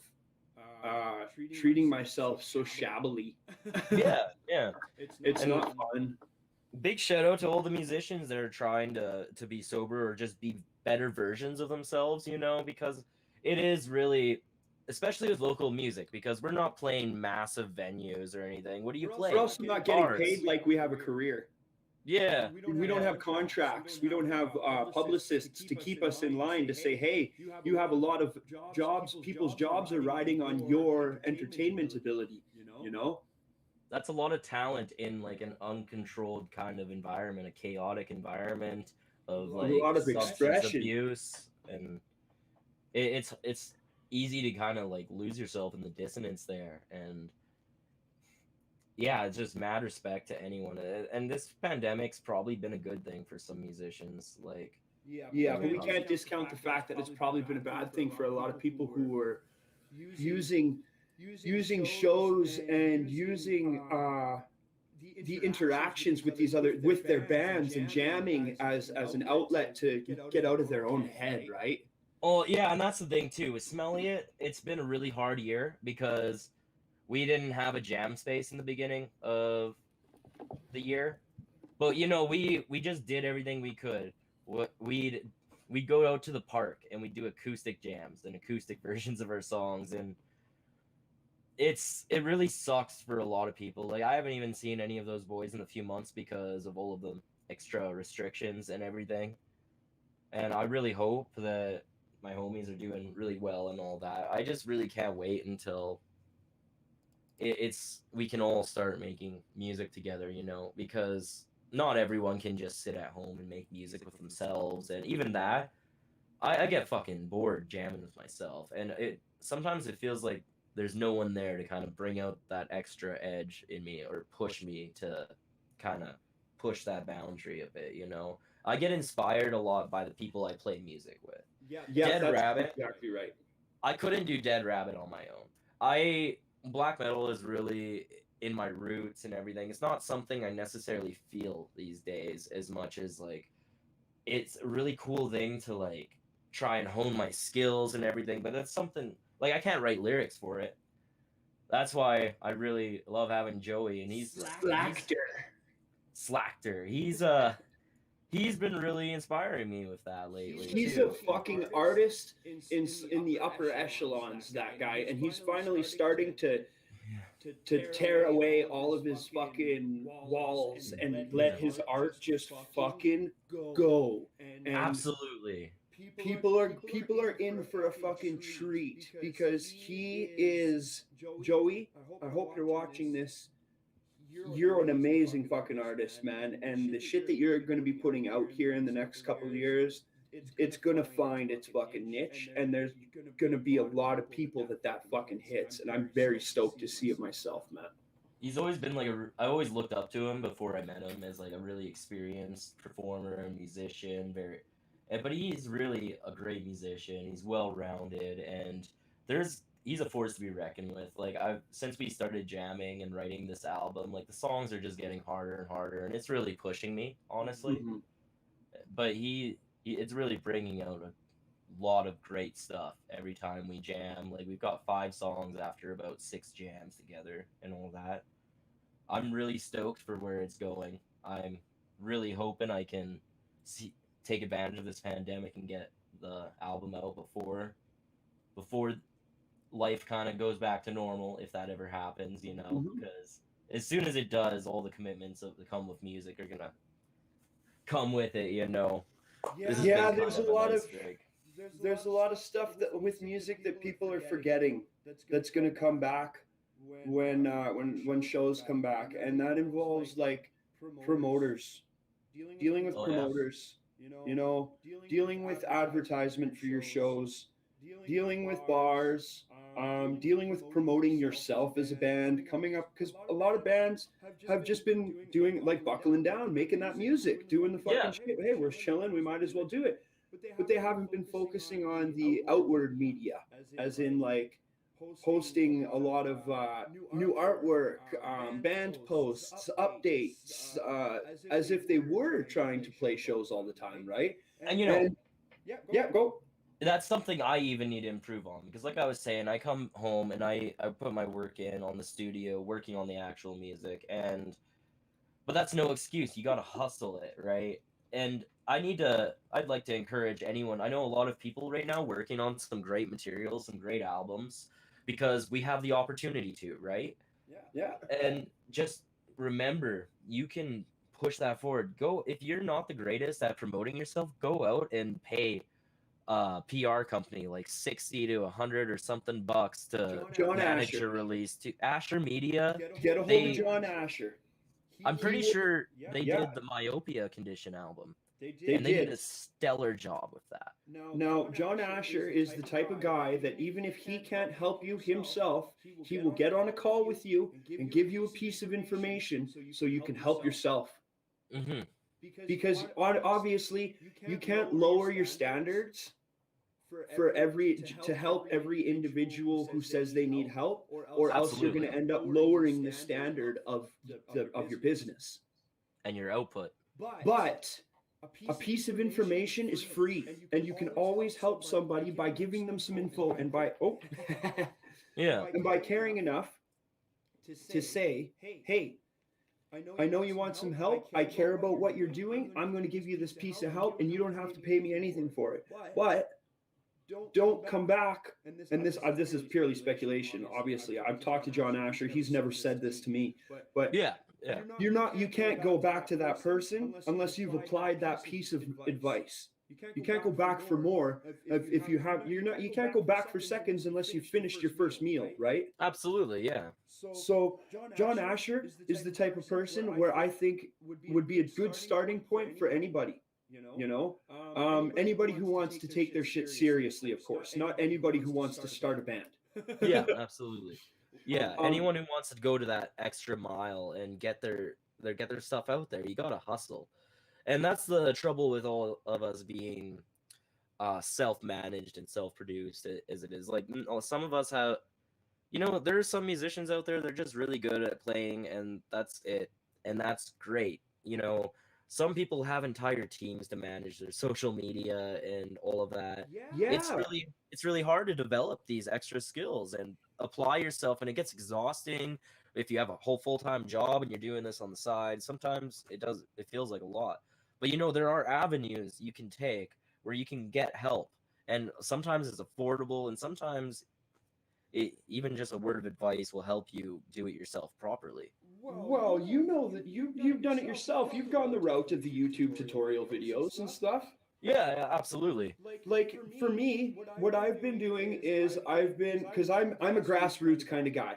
treating myself so shabbily. Yeah. It's not fun. Big shout out to all the musicians that are trying to be sober or just be better versions of themselves, you know, because it is really, especially with local music, because we're not playing massive venues or anything. What do you play? We're also not getting paid like we have a career. Yeah. We don't have contracts. We don't have publicists to keep us in line to say, hey, you have a lot of jobs. People's jobs are riding on your entertainment ability, you know? That's a lot of talent in like an uncontrolled kind of environment, a chaotic environment of like a lot of substance expression. abuse, and it's easy to kind of like lose yourself in the dissonance there. And yeah, it's just mad respect to anyone. And this pandemic's probably been a good thing for some musicians. Like, yeah, but we can't discount the fact that it's probably been a bad thing for a lot of people who were using shows and using the interactions with their bands and jamming as an outlet to get out of their own head, right? Oh yeah, and that's the thing too. With Smelly it's been a really hard year because we didn't have a jam space in the beginning of the year, but you know we just did everything we could. We'd go out to the park and we'd do acoustic jams and acoustic versions of our songs, and it really sucks for a lot of people. Like, I haven't even seen any of those boys in a few months because of all of the extra restrictions and everything. And I really hope that my homies are doing really well and all that. I just really can't wait until it's we can all start making music together, you know, because not everyone can just sit at home and make music with themselves. And even that, I get fucking bored jamming with myself, and it sometimes it feels like there's no one there to kind of bring out that extra edge in me or push me to kind of push that boundary a bit, you know. I get inspired a lot by the people I play music with. Yeah, Dead that's Rabbit, exactly right. I couldn't do Dead Rabbit on my own. I Black metal is really in my roots and everything. It's not something I necessarily feel these days as much as like it's a really cool thing to like try and hone my skills and everything, but that's something like I can't write lyrics for it. That's why I really love having Joey, and he's Slackter. He's been really inspiring me with that lately. He's too. a fucking artist in the upper echelons, that guy, and he's finally starting to tear away all of his fucking walls and let his art just fucking go. And Absolutely. people are in for a fucking treat because he is Joey. I hope you're watching this. You're an amazing fucking artist, man, and the shit that you're going to be putting out here in the next couple of years, it's going to find its fucking niche, and there's going to be a lot of people that fucking hits, and I'm very stoked to see it myself, man. He's always been like I always looked up to him before I met him as like a really experienced performer and musician, but he's really a great musician. He's well rounded, and he's a force to be reckoned with. Like I've since we started jamming and writing this album, like the songs are just getting harder and harder, and it's really pushing me, honestly. Mm-hmm. But it's really bringing out a lot of great stuff every time we jam. Like we've got 5 songs after about 6 jams together and all that. I'm really stoked for where it's going. I'm really hoping I can take advantage of this pandemic and get the album out before life kind of goes back to normal, if that ever happens, you know, because as soon as it does, all the commitments that come with music are gonna come with it, you know. Yeah, there's a lot of stuff that with music that people are forgetting that's going to come back when shows come back, and that involves like promoters, dealing with promoters, you know, dealing with advertisement for your shows, dealing with bars, dealing with promoting yourself as a band, coming up, because a lot of bands have just been doing like buckling down, making that music, doing the fucking shit. Hey, we're chilling, we might as well do it. But they haven't been focusing on the outward media, as in like posting a lot of new artwork, band posts, updates, as if they were trying to play shows all the time, right? And you know, yeah, go. That's something I even need to improve on, because like I was saying, I come home and I put my work in on the studio, working on the actual music, but that's no excuse. You got to hustle it, right? And I'd like to encourage anyone. I know a lot of people right now working on some great materials, some great albums, because we have the opportunity to, right? Yeah. And just remember, you can push that forward. Go, if you're not the greatest at promoting yourself, go out and pay PR company like 60 to 100 or something bucks to John manage Asher. your release. To Asher Media, Get a hold of John Asher. I'm pretty sure they did the Myopia Condition album. They did a stellar job with that. Now, John Asher is the type of guy that even if he can't help you himself, he will get on a call with you and give you a piece of information so you can help yourself. Mm-hmm. Because obviously you can't lower your standards to help every individual who says they need help, or else you're going to end up lowering the standard of your business and your output. But a piece of information is free, and you can always help somebody by giving them some info and by and by caring enough to say, hey, I know you want some help. I care about what you're doing. I'm going to give you this piece of help, and you don't have to pay me anything for it. But don't come back. And this is purely speculation. Obviously, I've talked to John Asher. He's never said this to me, but Yeah. you can't go back to that person unless you've applied that piece of advice. You can't go back for more if you have you can't go back for seconds unless you finished your first meal, right? Absolutely, yeah. So John Asher is the type of person where I think would be a good starting point for anybody. Anybody who wants to take their shit seriously, of course, not anybody who wants to start a band. Yeah, absolutely. Yeah, anyone who wants to go to that extra mile and get their stuff out there, you gotta hustle. And that's the trouble with all of us being self-managed and self-produced as it is. Like, some of us have, there's some musicians out there, they're just really good at playing, and that's it. And that's great. Some people have entire teams to manage their social media and all of that. Yeah. It's really hard to develop these extra skills and apply yourself, and it gets exhausting if you have a whole full-time job and you're doing this on the side. Sometimes it feels like a lot. But there are avenues you can take where you can get help, and sometimes it's affordable, and sometimes even just a word of advice will help you do it yourself properly. Well, that you've done it yourself. You've gone the route of the YouTube tutorial videos and stuff. Yeah, absolutely. Like for me, what I've been doing is because I'm a grassroots kind of guy.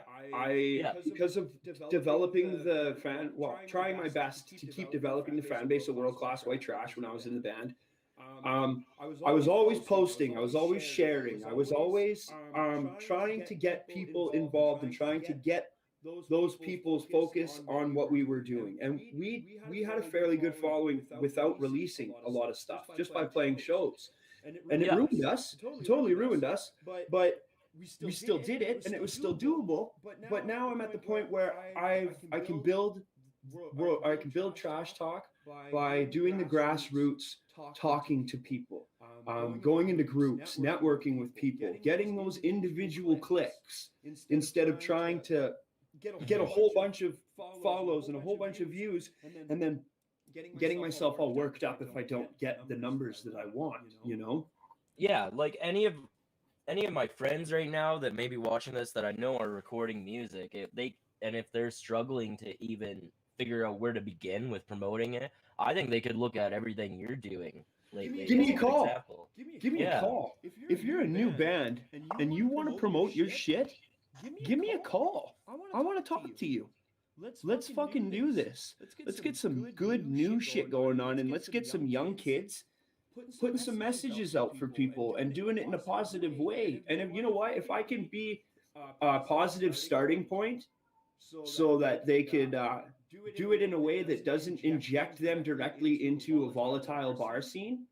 Because of developing trying my best to keep developing the fan base of World Class White Trash when I was in the band. I was always posting, I was always sharing, I was always trying to get people involved and trying to get those people's focus on what we were doing. And we had a fairly good following without releasing a lot of stuff, just by playing shows. And it ruined us, totally ruined us, but we still did it, and it was still doable. But now I'm at the point where I can build trash talk by doing the grassroots, talking to people, going into groups, networking with people, getting those individual clicks instead of trying to get a whole bunch of follows and a whole bunch of views, and then getting myself all worked up if I don't get the numbers that I want. Yeah, like any of my friends right now that may be watching this that I know are recording music, if they're struggling to even figure out where to begin with promoting it, I think they could look at everything you're doing lately. Give me a call. Give me a call. If you're a new band and you want to promote your shit, give me a call. I want to talk to you. Let's fucking do this. Let's get some good new shit going on, and let's get some young kids putting some messages out for people and doing it in a positive way. And if I can be a positive starting point so that they could do it in a way that doesn't inject them directly into a volatile bar scene,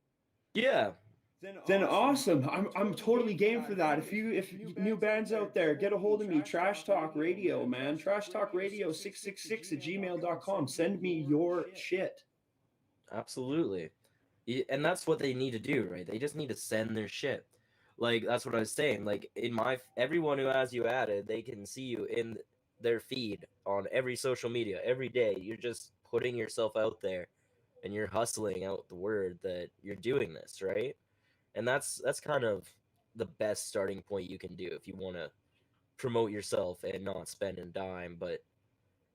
then awesome. I'm totally game for that. If new bands out there, get a hold of me. Trash Talk Radio, man. Trash Talk Radio 666@gmail.com. Send me your shit. Absolutely. And that's what they need to do, right? They just need to send their shit. Like, that's what I was saying. Like, everyone who has you added, they can see you in their feed on every social media every day. You're just putting yourself out there, and you're hustling out the word that you're doing this, right? And that's kind of the best starting point you can do if you want to promote yourself and not spend a dime. But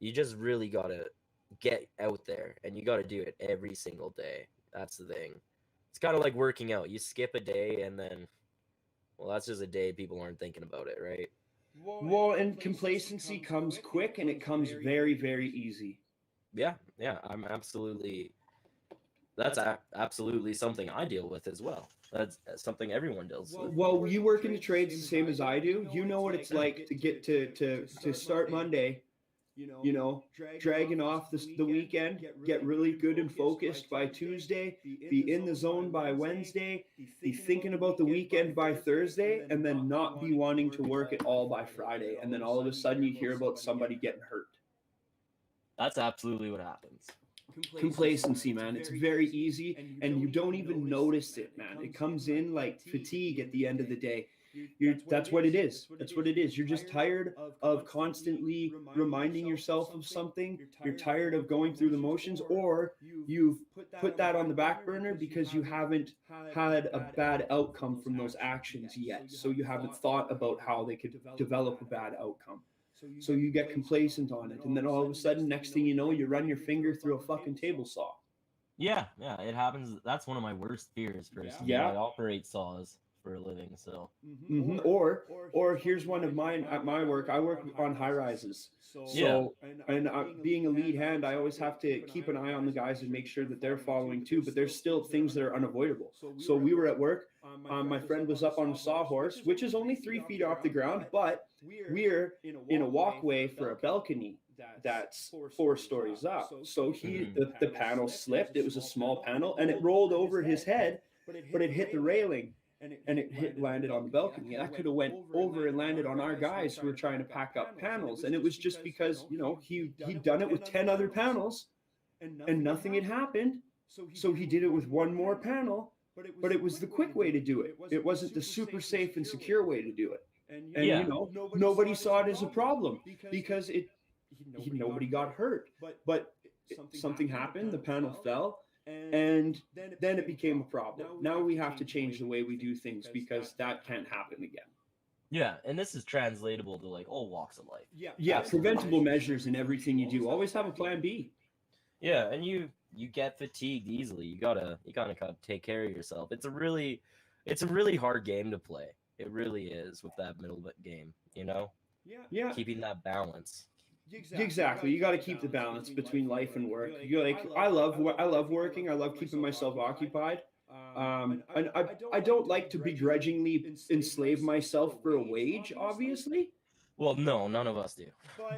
you just really got to get out there, and you got to do it every single day. That's the thing. It's kind of like working out. You skip a day, and then, well, that's just a day people aren't thinking about it, right? Well, and complacency comes quick, and it comes very, very easy. Yeah, I'm absolutely. That's absolutely something I deal with as well. That's something everyone deals with. Well, you work in the trades the same as I do. You know what it's like to get to start Monday. Dragging off the weekend, get really good and focused by Tuesday, be in the zone by Wednesday, be thinking about the weekend by Thursday, and then not be wanting to work at all by Friday. And then all of a sudden you hear about somebody getting hurt. That's absolutely what happens. Complacency, man. It's very easy, and you don't even notice it, man. It comes in like fatigue at the end of the day. That's what it is. That's what it is. You're just tired of constantly reminding yourself of something. You're tired of going through the motions, or you've put that on the back burner because you haven't had a bad outcome from those actions yet. So you haven't thought about how they could develop a bad outcome. So you get complacent on it, and then all of a sudden, next thing you know, you run your finger through a fucking table saw. Yeah, it happens. That's one of my worst fears, personally. Yeah. I operate saws for a living, so. Mm-hmm. Or here's one of mine at my work. I work on high rises. So, and being a lead hand, I always have to keep an eye on the guys and make sure that they're following too. But there's still things that are unavoidable. So we were at work. My friend was up on a sawhorse, which is only 3 feet off the ground, but we're in a walkway for a balcony that's 4 stories up. So the panel slipped. It was a small panel, and it rolled over his head, but it hit the railing. And it landed on the balcony. And that could have went over and landed on our guys who were trying to pack up panels. And it was just because, you know, he'd done it with 10 other panels and nothing had happened. So he did it with one more panel, but it was the quick way to do it. It wasn't the super safe and secure way to do it. And, you know, nobody saw it as a problem because nobody got hurt. But something happened, the panel fell. And then it became a problem. Now we have to change the way we do things because that can't happen again. Yeah, and this is translatable to like all walks of life. Yeah, preventable measures in everything you do. Always have a plan B. Yeah, and you get fatigued easily. You gotta take care of yourself. It's a really hard game to play. It really is with that middle game, you know? Yeah. Keeping that balance. Exactly. You got to keep the balance between life and work. You're like, I love working. I love keeping myself occupied. And I don't like to begrudgingly enslave myself for a wage, obviously. Well, no, none of us do.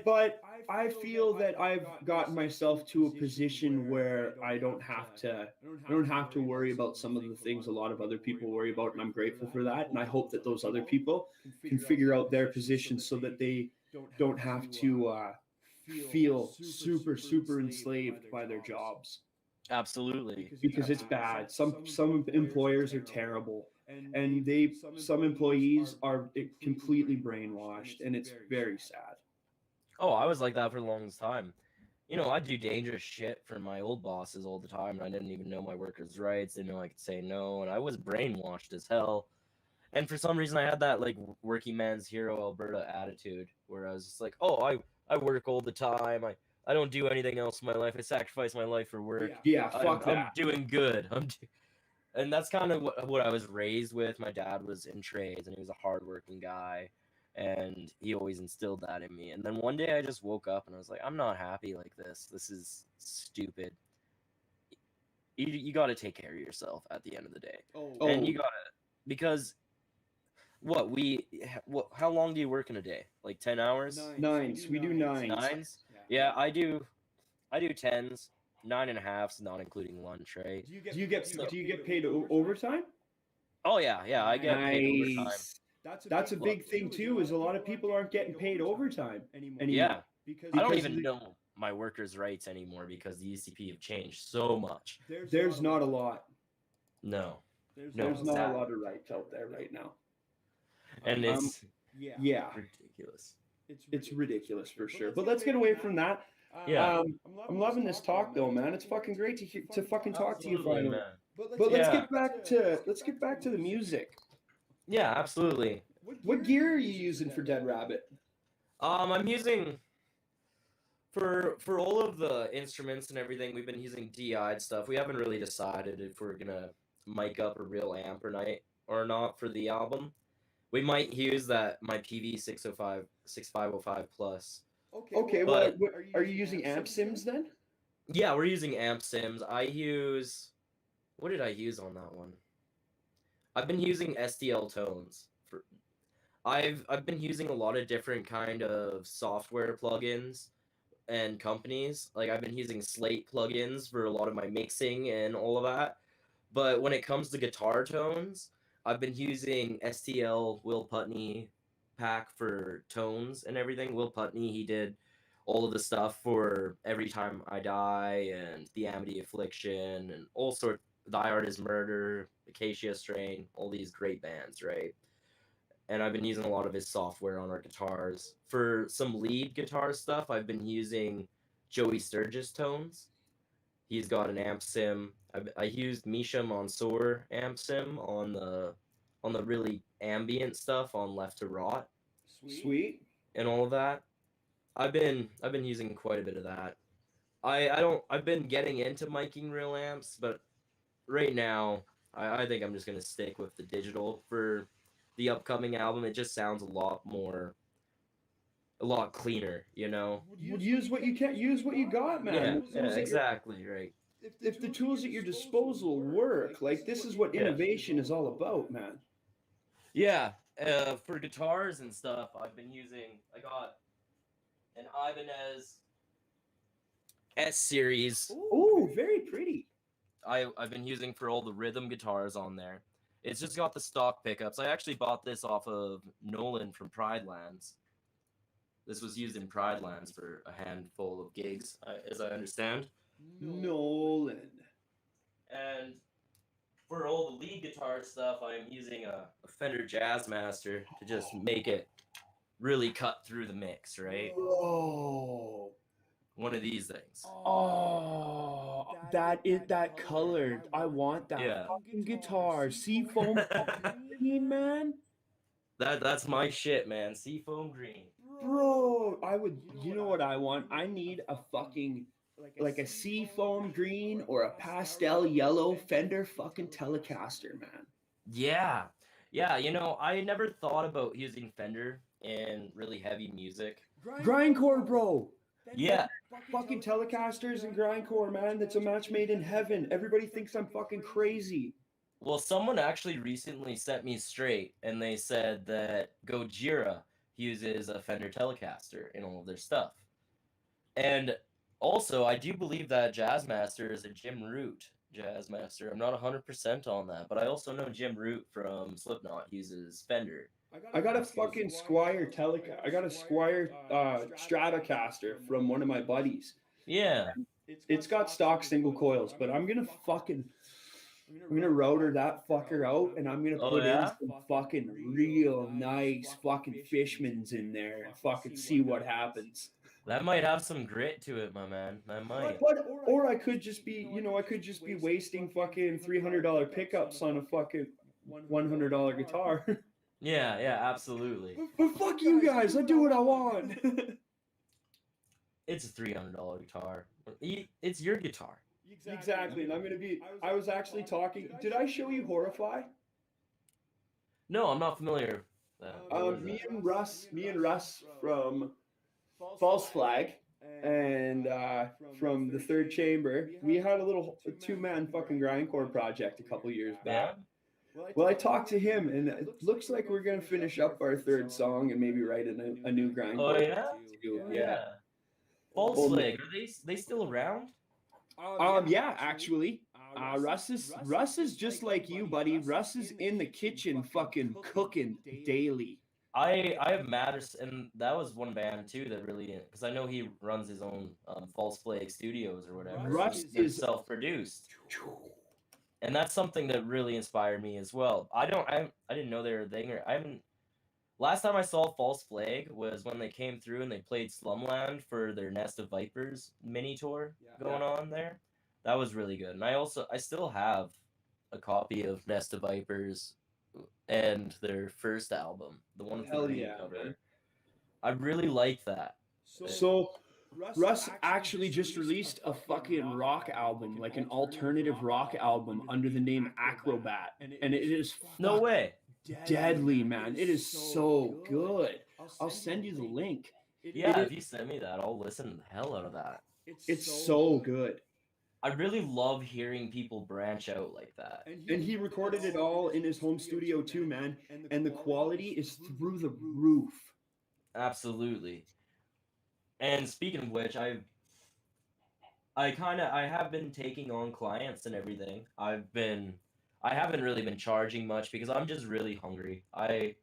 But I feel that I've gotten myself to a position where I don't have to worry about some of the things a lot of other people worry about, and I'm grateful for that. And I hope that those other people can figure out their position so that they don't have to feel super enslaved by their jobs. Absolutely. Because it's bad. Some employers are terrible, and some employees are completely brainwashed, and it's very sad. Oh, I was like that for the longest time. You know, I do dangerous shit for my old bosses all the time, and I didn't even know my workers' rights, didn't know I could say no, and I was brainwashed as hell. And for some reason, I had that like working man's hero Alberta attitude, where I was just like, oh, I work all the time. I don't do anything else in my life. I sacrifice my life for work. Yeah, fuck that. I'm doing good. And that's kind of what I was raised with. My dad was in trades, and he was a hardworking guy, and he always instilled that in me. And then one day I just woke up, and I was like, I'm not happy like this. This is stupid. You got to take care of yourself at the end of the day. And you got to, because how long do you work in a day? Like 10 hours? Nines. We do nines. Nines? Yeah, I do 10s, 9.5s, not including lunch, right? Do you get paid overtime? Oh yeah, I get paid overtime. That's a big thing too, is a lot of people aren't getting paid overtime anymore. Yeah. I don't even know my workers' rights anymore because the ECP have changed so much. There's not a lot. No. There's not a lot of rights out there right now. And it's ridiculous. It's ridiculous for sure. But let's get away from that. Yeah. I'm loving this talk though, man. It's fucking great to fucking talk to you finally. Man. But let's get back to the music. Yeah, absolutely. What gear are you using for Dead Rabbit? I'm using for all of the instruments and everything. We've been using DI'd stuff. We haven't really decided if we're gonna mic up a real amp or not for the album. We might use my PV 6505 plus. Okay, what are you using amp sims then? Yeah, we're using amp sims. What did I use on that one? I've been using SDL tones. I've been using a lot of different kind of software plugins and companies. Like I've been using Slate plugins for a lot of my mixing and all of that. But when it comes to guitar tones, I've been using STL Will Putney pack for tones and everything. Will Putney, he did all of the stuff for Every Time I Die and The Amity Affliction and all sorts. Thy Art Is Murder, Acacia Strain, all these great bands, right? and I've been using a lot of his software on our guitars. For some lead guitar stuff, I've been using Joey Sturgis tones. He's got an amp sim. I used Misha Mansour amp sim on the really ambient stuff on Left to Rot Sweet. and all of that. I've been using quite a bit of that. I've been getting into miking real amps, but right now I think I'm just gonna stick with the digital for the upcoming album. It just sounds a lot cleaner, you know. Would use what you can, use what you got, man. Yeah, exactly, right. If the tools at your disposal work, like this is what innovation is all about, man. Yeah, for guitars and stuff, I got an Ibanez S series. Oh, very pretty. I've been using for all the rhythm guitars on there. It's just got the stock pickups. I actually bought this off of Nolan from Pride Lands. This was used in Pride Lands for a handful of gigs, as I understand. Nolan. And for all the lead guitar stuff, I'm using a Fender Jazzmaster to just make it really cut through the mix, right? Oh. One of these things. Oh, that colored. I want that Yeah. fucking guitar. Seafoam green, man. That's my shit, man. Seafoam green. Bro, I would, you know what I want? I need a fucking, like a seafoam green or a pastel yellow Fender fucking Telecaster, man. Yeah. Yeah, I never thought about using Fender in really heavy music. Grindcore, bro. Yeah. Fucking Telecasters and grindcore, man. That's a match made in heaven. Everybody thinks I'm fucking crazy. Well, someone actually recently set me straight, and they said that Gojira uses a Fender Telecaster in all of their stuff. And also, I do believe that Jazzmaster is a Jim Root Jazzmaster. I'm not 100% on that, but I also know Jim Root from Slipknot uses Fender. I got a fucking Squire I got a Squire Stratocaster from one of my buddies. Yeah. It's got stock single coils, but I'm gonna router that fucker out, and I'm gonna put in some fucking real nice fucking Fishmans in there and fucking see what happens. That might have some grit to it, my man. That might. Or I could just be, I could just be wasting fucking $300 pickups on a fucking $100 guitar. Yeah, absolutely. But fuck you guys, I do what I want. It's a $300 guitar. It's your guitar. Exactly, and I was actually talking. Did I show you Horrify? No, I'm not familiar. Me and Russ from False Flag and from the Third Chamber, we had a little two-man fucking grindcore project a couple years back. Well, I talked to him, and it looks like we're gonna finish up our third song and maybe write a new grindcore. Oh yeah, yeah. False Flag, are they still around? Yeah, actually. Russ is just like you, buddy. Russ is in the kitchen fucking cooking daily. I have Matters, and that was one band too that really, because I know he runs his own False Flag Studios or whatever. Russ is self-produced, and that's something that really inspired me as well. I didn't know they were a thing, or I haven't. Last time I saw False Flag was when they came through and they played Slumland for their Nest of Vipers mini tour going on there. That was really good. And I still have a copy of Nest of Vipers and their first album, the one with the green cover. I really like that. So Russ actually just released a fucking rock album, like an alternative rock album under the name Acrobat, and it is no way. Deadly, man. It is so good. I'll send you the link. Yeah, if you send me that, I'll listen the hell out of that. It's so good. I really love hearing people branch out like that. And he recorded it all in his home studio too, man. And the quality is through the roof. Absolutely. And speaking of which, I have been taking on clients and everything. I haven't really been charging much because I'm just really hungry. I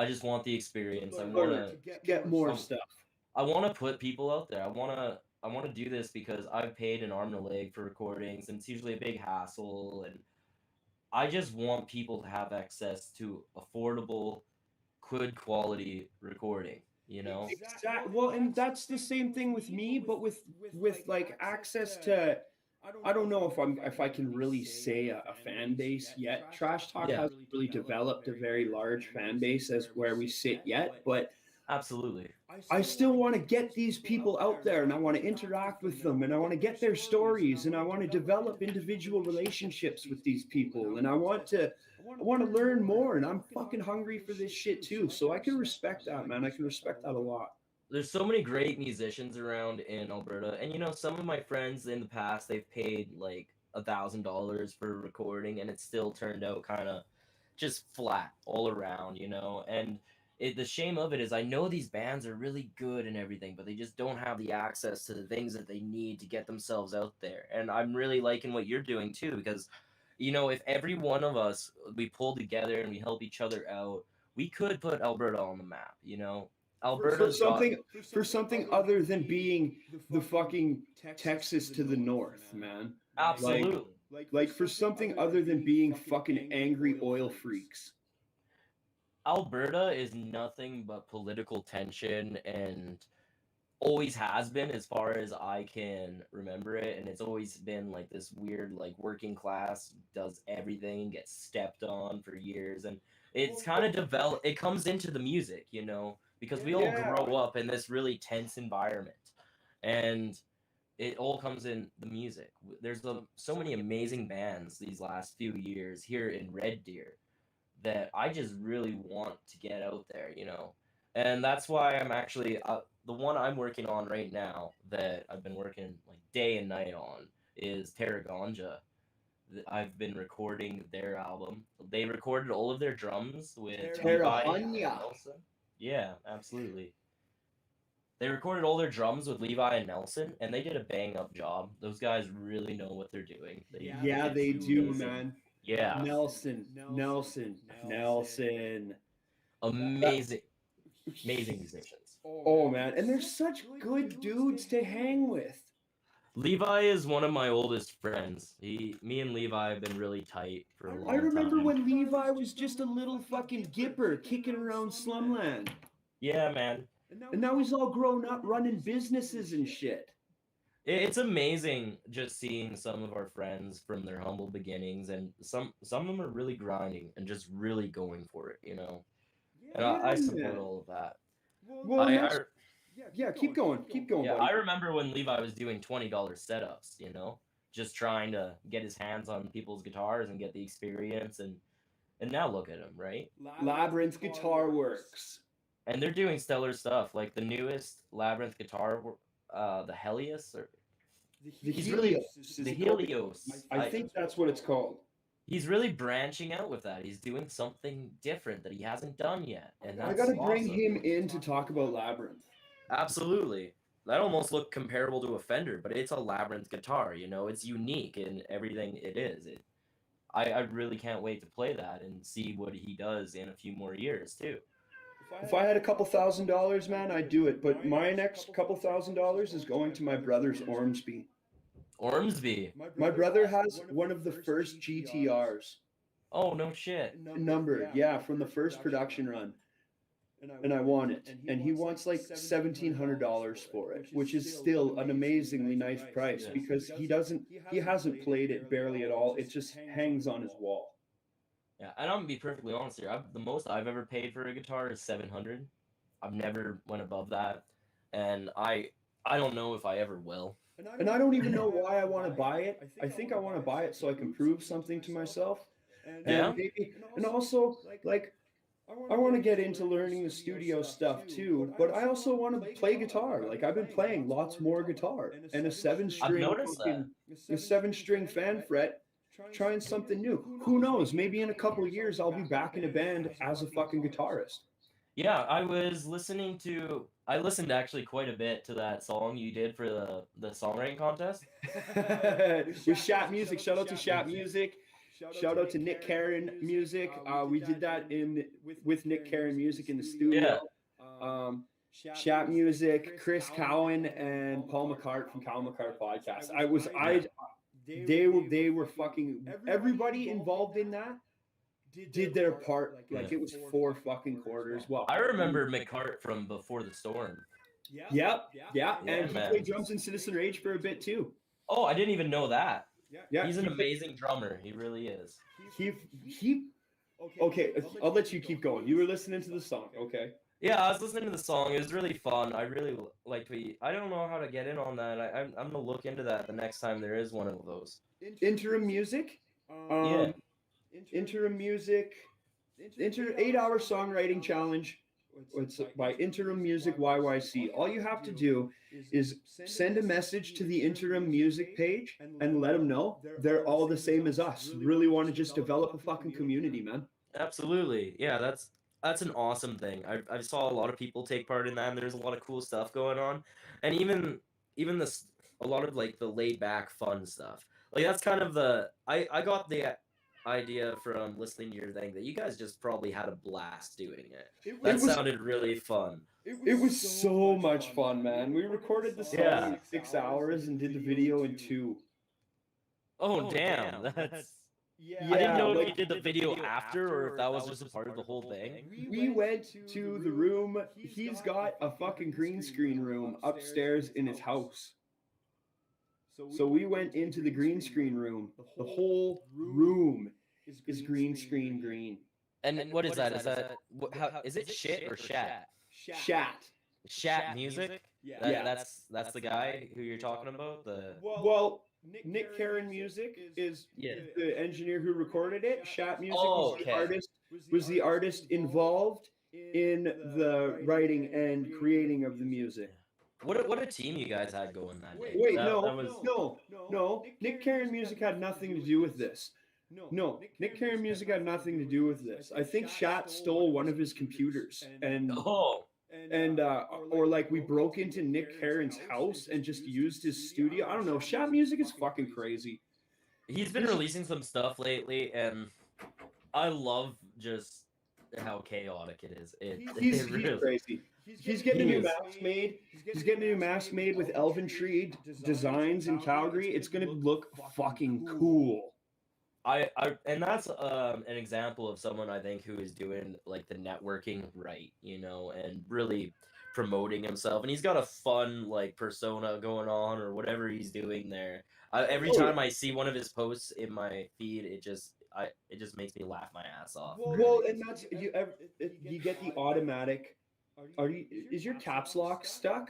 just want the experience. I want to get more stuff. I want to put people out there. I want to do this because I've paid an arm and a leg for recordings, and it's usually a big hassle. And I just want people to have access to affordable good quality recording, you know? Exactly. Well, and that's the same thing with me, but with like access to, I don't know if I can really say a fan base yet. Trash Talk Yeah, hasn't really developed a very large fan base as where we sit yet, but absolutely. I still want to get these people out there and I want to interact with them and I want to get their stories and I want to develop individual relationships with these people and I want to learn more and I'm fucking hungry for this shit too. So I can respect that, man. I can respect that a lot. There's so many great musicians around in Alberta, and you know, some of my friends in the past they've paid like $1,000 for a recording, and it still turned out kind of just flat all around, you know. And the shame of it is, I know these bands are really good and everything, but they just don't have the access to the things that they need to get themselves out there. And I'm really liking what you're doing too, because you know, if every one of us we pull together and we help each other out, we could put Alberta on the map. You know, For Alberta's got something other than being the fucking Texas to the north, man. Like absolutely. like for something other than being fucking angry oil freaks. Alberta is nothing but political tension and always has been as far as I can remember it. And it's always been like this weird, like working class does everything, gets stepped on for years. And it's kind of developed, it comes into the music, you know, because we all Yeah. grow up in this really tense environment. And it all comes in the music. There's so many amazing bands these last few years here in Red Deer that I just really want to get out there, you know. And that's why I'm actually the one I'm working on right now that I've been working like day and night on is Tarraganja. I've been recording their album. They recorded all of their drums with Levi and Terrahanya. Nelson. Yeah, absolutely. They recorded all their drums with Levi and Nelson, and they did a bang up job. Those guys really know what they're doing. Yeah, it's they do, amazing. man. Yeah, Nelson. amazing, amazing musicians. Oh man, and they're such good dudes to hang with. Levi is one of my oldest friends. Me and Levi have been really tight for a long I remember time. when Levi was just a little fucking gipper kicking around Slumland. Yeah, man. And now he's all grown up running businesses and shit. It's amazing just seeing some of our friends from their humble beginnings, and some of them are really grinding and just really going for it, you know. And I support man. all of that. Well, I yeah, keep going, yeah, buddy. I remember when Levi was doing $20 setups, you know, just trying to get his hands on people's guitars and get the experience, and now look at him, right? Labyrinth Guitar Works. And they're doing stellar stuff, like the newest Labyrinth guitar, the Helios, or The he's really Helios. the Helios. I think that's what it's called. He's really branching out with that. He's doing something different that he hasn't done yet, and that's I gotta bring awesome. him in to talk about Labyrinth. Absolutely. That almost looked comparable to a Fender, but it's a Labyrinth guitar, you know, it's unique in everything it is. I really can't wait to play that and see what he does in a few more years too. If I had a couple $1,000, man, I'd do it. But my next couple $1,000 is going to my brother's Ormsby. Ormsby. My brother has one of the first GTRs. Oh, no shit. Numbered, yeah, from the first production run. And I want it. And he wants like $1,700 for it, which is still an amazingly nice price because he hasn't played it barely at all. It just hangs on his wall. Yeah, and I'm gonna be perfectly honest here. The most I've ever paid for a guitar is $700. I've never went above that, and I don't know if I ever will. And I don't even know why I want to buy it. I think I want to buy it so I can prove something to myself. Yeah. And also, like, I want to get into learning the studio stuff too, but I also want to play guitar. Like, I've been playing lots more guitar and a seven-string fan fret, trying something new. Who knows? Maybe in a couple of years I'll be back in a band as a fucking guitarist. Yeah, I listened actually quite a bit to that song you did for the songwriting contest. With Shat Music, shout out to Shat Music. Shout out to Nick Karen Music. We did that with Nick Karen Music in the studio. Shat Music, Chris Cowan, and Paul McCart from Cal McCart Podcast. They were fucking everybody involved in that did their part. Like it was 4 fucking quarters. Well, I remember McCart from Before the Storm. Yep, yeah, Yeah, and he man. played drums in Citizen Rage for a bit too. Oh, I didn't even know that. Yeah, He's an amazing drummer. He really is. He. Okay, I'll let you keep going. You were listening to the song, okay? Yeah, I was listening to the song. It was really fun. I really liked what I don't know how to get in on that. I'm gonna look into that the next time there is one of those. Interim music. Yeah. Interim music. 8-hour songwriting challenge. It's by Interim Music YYC. All you have to do is send a message to the Interim Music page and let them know they're all the same as us. Really want to just develop a fucking community, man. Absolutely. Yeah, that's an awesome thing. I saw a lot of people take part in that, and there's a lot of cool stuff going on, and even this a lot of like the laid back fun stuff. Like that's kind of the I got the idea from listening to your thing that you guys just probably had a blast doing it. That sounded really fun. It was so much fun, man. We recorded the song in 6 hours and did the video in 2. Oh damn, that's. Yeah, I didn't know like, if you did the video after or if that was just a part of the whole thing. We went to the room. He's got a fucking green screen room upstairs in his house. So we went into the green screen room. The whole room is green screen green. And what is that? Is that how is it shit or shat? Shat. Shat music? Yeah. That's the guy who you're talking about? Well, Nick Karen Music is the engineer who recorded it. Shat Music was the artist involved in the writing and creating of the music. What a team you guys had going that day. Wait, no. Nick Karen Music had nothing to do with this. No, Nick Karen Music had nothing to do with this. I think Shat stole one of his computers or like we broke into Nick Karen's house and just used his studio. I don't know. Shat Music is fucking crazy. He's been releasing some stuff lately, and I love just how chaotic it is. He's crazy. He's getting a new mask made. He's getting a new mask made with Elven Tree Designs in Calgary. It's gonna look fucking cool. And that's an example of someone I think who is doing like the networking right, and really promoting himself. And he's got a fun like persona going on or whatever he's doing there. Every time I see one of his posts in my feed, it just makes me laugh my ass off. Well, and that's you get the automatic. Is your caps lock stuck?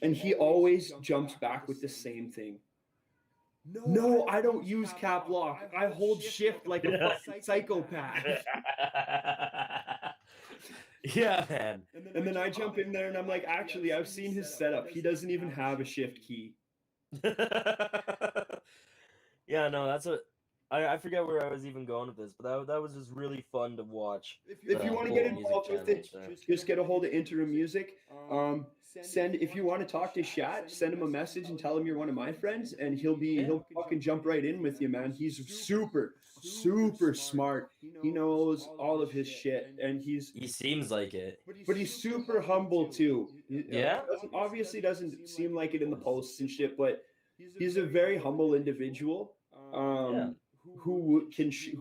And he always jumps back with the same thing. No, I don't use cap lock. I hold shift like a fucking psychopath. Yeah, man. And then I jump in there and I'm like, actually, I've seen his setup. He doesn't even have a shift key. Yeah, no, I forget where I was even going with this, but that was just really fun to watch. If you want to get involved with it, just get a hold of Interim Music. If you want to talk to Shat, send him a message and tell him you're one of my friends, and he'll fucking jump right in with you, man. He's super smart. He knows all of his shit, and he seems like it. But he's super humble too. Yeah, obviously doesn't seem like it in the posts and shit, but he's a very humble individual. Who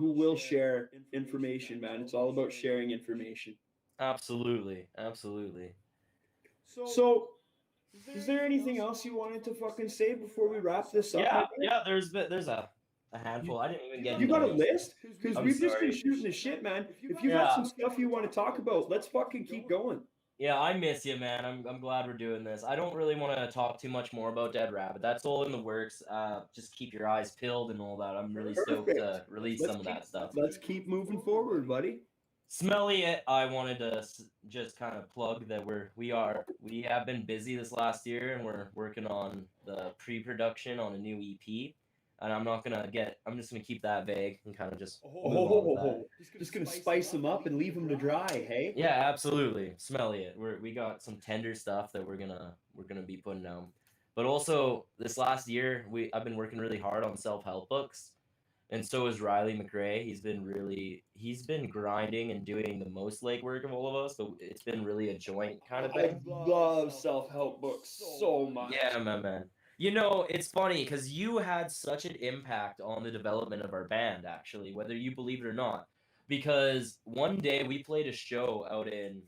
will share information, man. It's all about sharing information. Absolutely. So, is there anything else you wanted to fucking say before we wrap this up? Yeah. There's a handful. I didn't even get. You got a list? Because we've just been shooting the shit, man. If you got some stuff you want to talk about, let's fucking keep going. Yeah, I miss you, man. I'm glad we're doing this. I don't really want to talk too much more about Dead Rabbit. That's all in the works. Just keep your eyes peeled and all that. I'm really stoked to release some of that stuff. Let's keep moving forward, buddy. Smelly, I wanted to just kind of plug that we have been busy this last year, and we're working on the pre-production on a new EP. And I'm just gonna keep that vague and kind of just just gonna spice them up and leave them to dry, hey? Yeah, absolutely. Smelly it. We got some tender stuff that we're gonna be putting out. But also this last year I've been working really hard on self-help books, and so is Riley McRae. He's been grinding and doing the most legwork of all of us. So it's been really a joint kind of thing. I love self-help books so much. Yeah, my man. It's funny because you had such an impact on the development of our band, actually, whether you believe it or not. because one day we played a show out in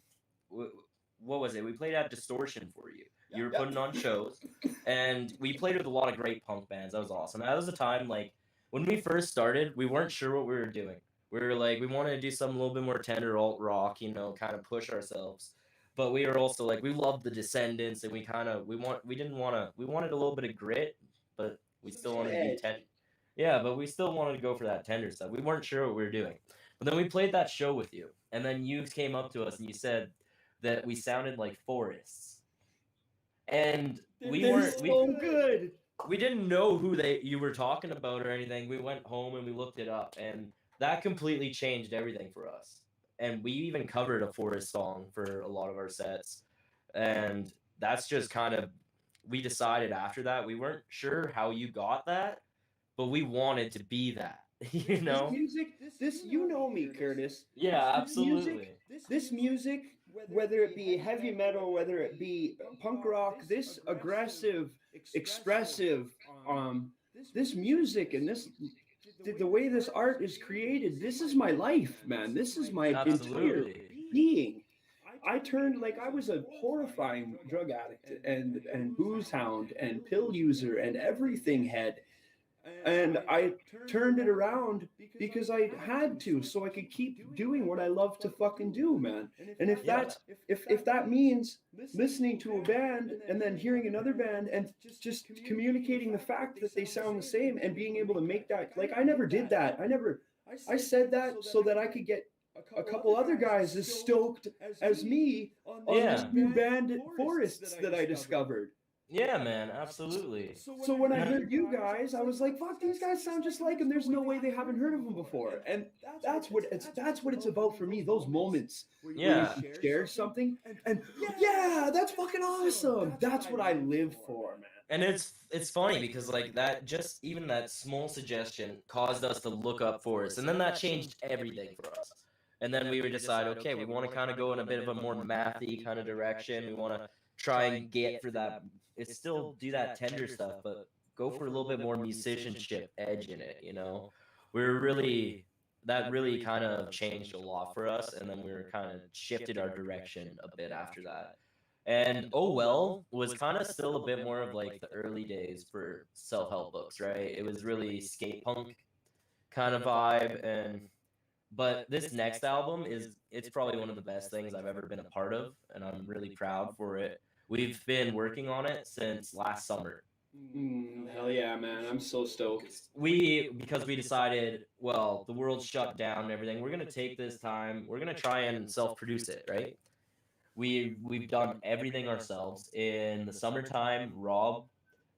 what was it? We played at Distortion for you. You were putting on shows, and we played with a lot of great punk bands. That was awesome. That was the time, like, when we first started, we weren't sure what we were doing. We were like, we wanted to do something a little bit more tender alt rock, you know, kind of push ourselves. But we were also like, we loved the Descendants, and we wanted a little bit of grit, but we still wanted to do yeah, but we still wanted to go for that tender stuff. We weren't sure what we were doing. But then we played that show with you, and then you came up to us and you said that we sounded like forests. And we weren't good. We didn't know who you were talking about or anything. We went home and we looked it up, and that completely changed everything for us. And we even covered a forest song for a lot of our sets. And that's just kind of, we decided after that, we weren't sure how you got that, but we wanted to be that. You know? You know me, Curtis. Yeah, absolutely. This music, whether it be heavy metal, whether it be punk rock, this aggressive, expressive, this music and the way this art is created, this is my life, man. This is my entire being. I turned, like, I was a horrifying drug addict and booze hound and pill user and everything head. And I turned it around because I had to, so I could keep doing what I love to fucking do, man. And if that means listening to a band and then hearing another band and just communicating the fact that they sound the same and being able to make that, like, I never did that. I said that so that I could get a couple other guys as stoked as me on this new band Forests that I discovered. Yeah, man, absolutely. So when I heard you guys, I was like, "Fuck, these guys sound just like him. There's no way they haven't heard of them before." And that's what it's about for me. Those moments where you share something, and yeah, that's fucking awesome. That's what I live for, man. And it's funny because, like, that, just even that small suggestion caused us to look up Forrest, and then that changed everything for us. And then we would decide, okay, we want to kind of go in a bit of a more mathy kind of direction. We want to try and get for that. It's still do that tender stuff, but go for a little bit more musicianship edge in it, you know? That really kind of changed a lot for us, and then we were kind of shifted our direction a bit after that. And Oh Well was kind of still a bit more of like the early days for self-help books, right? It was really skate punk kind of vibe, but this next album it's probably one of the best things I've ever been a part of, and I'm really proud for it. We've been working on it since last summer. Hell yeah, man. I'm so stoked. Because we decided, well, the world shut down and everything, we're going to take this time, we're going to try and self-produce it, right? We've done everything ourselves. In the summertime, Rob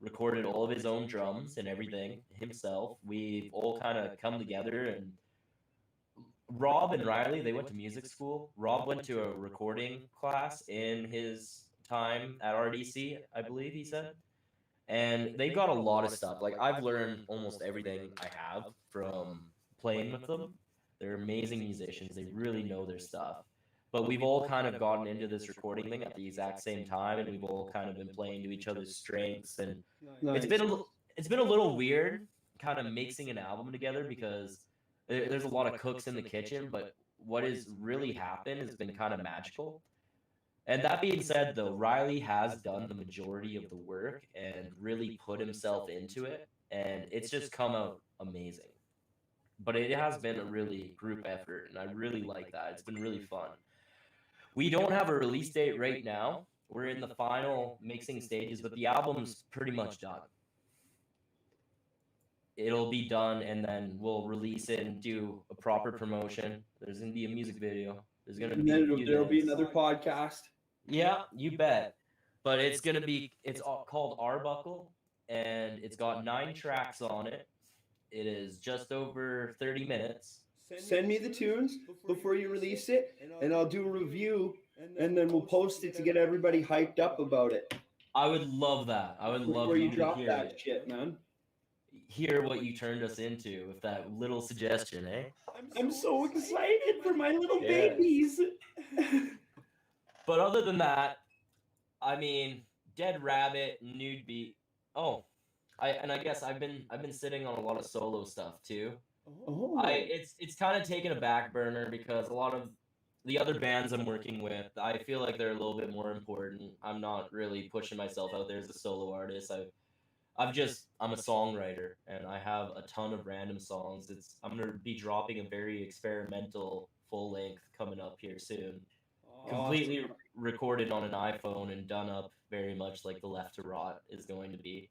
recorded all of his own drums and everything himself. We've all kind of come together, and Rob and Riley, they went to music school. Rob went to a recording class in his time at RDC, I believe he said. And they got a lot of stuff. Like, I've learned almost everything I have from playing with them. They're amazing musicians. They really know their stuff. But we've all kind of gotten into this recording thing at the exact same time, and we've all kind of been playing to each other's strengths. And it's been a little weird kind of mixing an album together, because there's a lot of cooks in the kitchen, but what has really happened has been kind of magical. And that being said, though, Riley has done the majority of the work and really put himself into it, and it's just come out amazing. But it has been a really group effort, and I really like that. It's been really fun. We don't have a release date right now. We're in the final mixing stages, but the album's pretty much done. It'll be done, and then we'll release it and do a proper promotion. There's going to be a music video. There's going to be there'll be another podcast. Yeah, you bet. But it's called Arbuckle, and it's got 9 tracks on it. It is just over 30 minutes. Send me the tunes before you release it, and I'll do a review, and then we'll post it to get everybody hyped up about it. I would love that. I would love before you drop that shit, man. Hear what you turned us into with that little suggestion, eh? I'm so excited for my little babies. But other than that, I mean, Dead Rabbit, Nude Beach. Oh, I guess I've been sitting on a lot of solo stuff too. Oh. It's kind of taken a back burner because a lot of the other bands I'm working with, I feel like they're a little bit more important. I'm not really pushing myself out there as a solo artist. I'm a songwriter and I have a ton of random songs. I'm gonna be dropping a very experimental full length coming up here soon. Completely recorded on an iPhone and done up very much like the Left to Rot is going to be.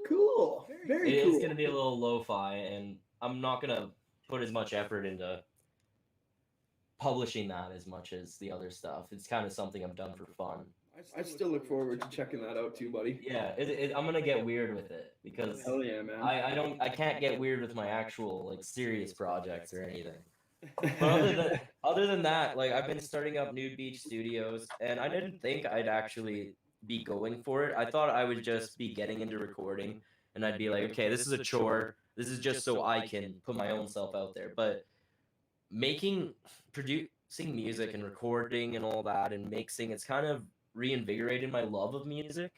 Cool. Very cool. It's gonna be a little lo-fi, and I'm not gonna put as much effort into publishing that as much as the other stuff. It's kind of something I've done for fun. I still look forward to checking that out too, buddy. Yeah, I'm gonna get weird with it because Hell yeah, man. I can't get weird with my actual like serious projects or anything. But other than that, like I've been starting up Nude Beach Studios, and I didn't think I'd actually be going for it. I thought I would just be getting into recording, and I'd be like, okay, this is a chore. This is just so I can put my own self out there. But producing music and recording and all that and mixing, it's kind of reinvigorated my love of music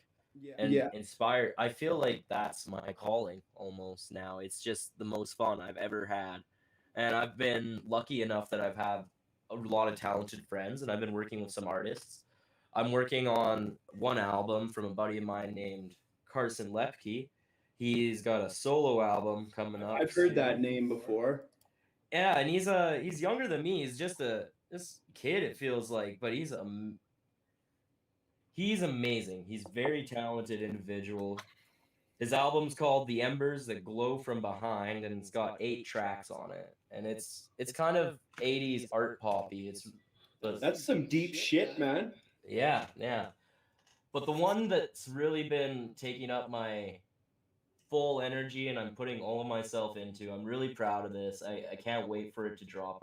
and inspired. I feel like that's my calling almost now. It's just the most fun I've ever had. And I've been lucky enough that I've had a lot of talented friends, and I've been working with some artists. I'm working on one album from a buddy of mine named Carson Lepke. He's got a solo album coming up. I've heard that name before. Yeah, and he's younger than me. He's just this kid, it feels like, but he's amazing. He's a very talented individual. His album's called The Embers That Glow From Behind, and it's got 8 tracks on it. And it's kind of 80s art poppy. That's some deep shit, man. Yeah. But the one that's really been taking up my full energy and I'm putting all of myself into, I'm really proud of this. I can't wait for it to drop.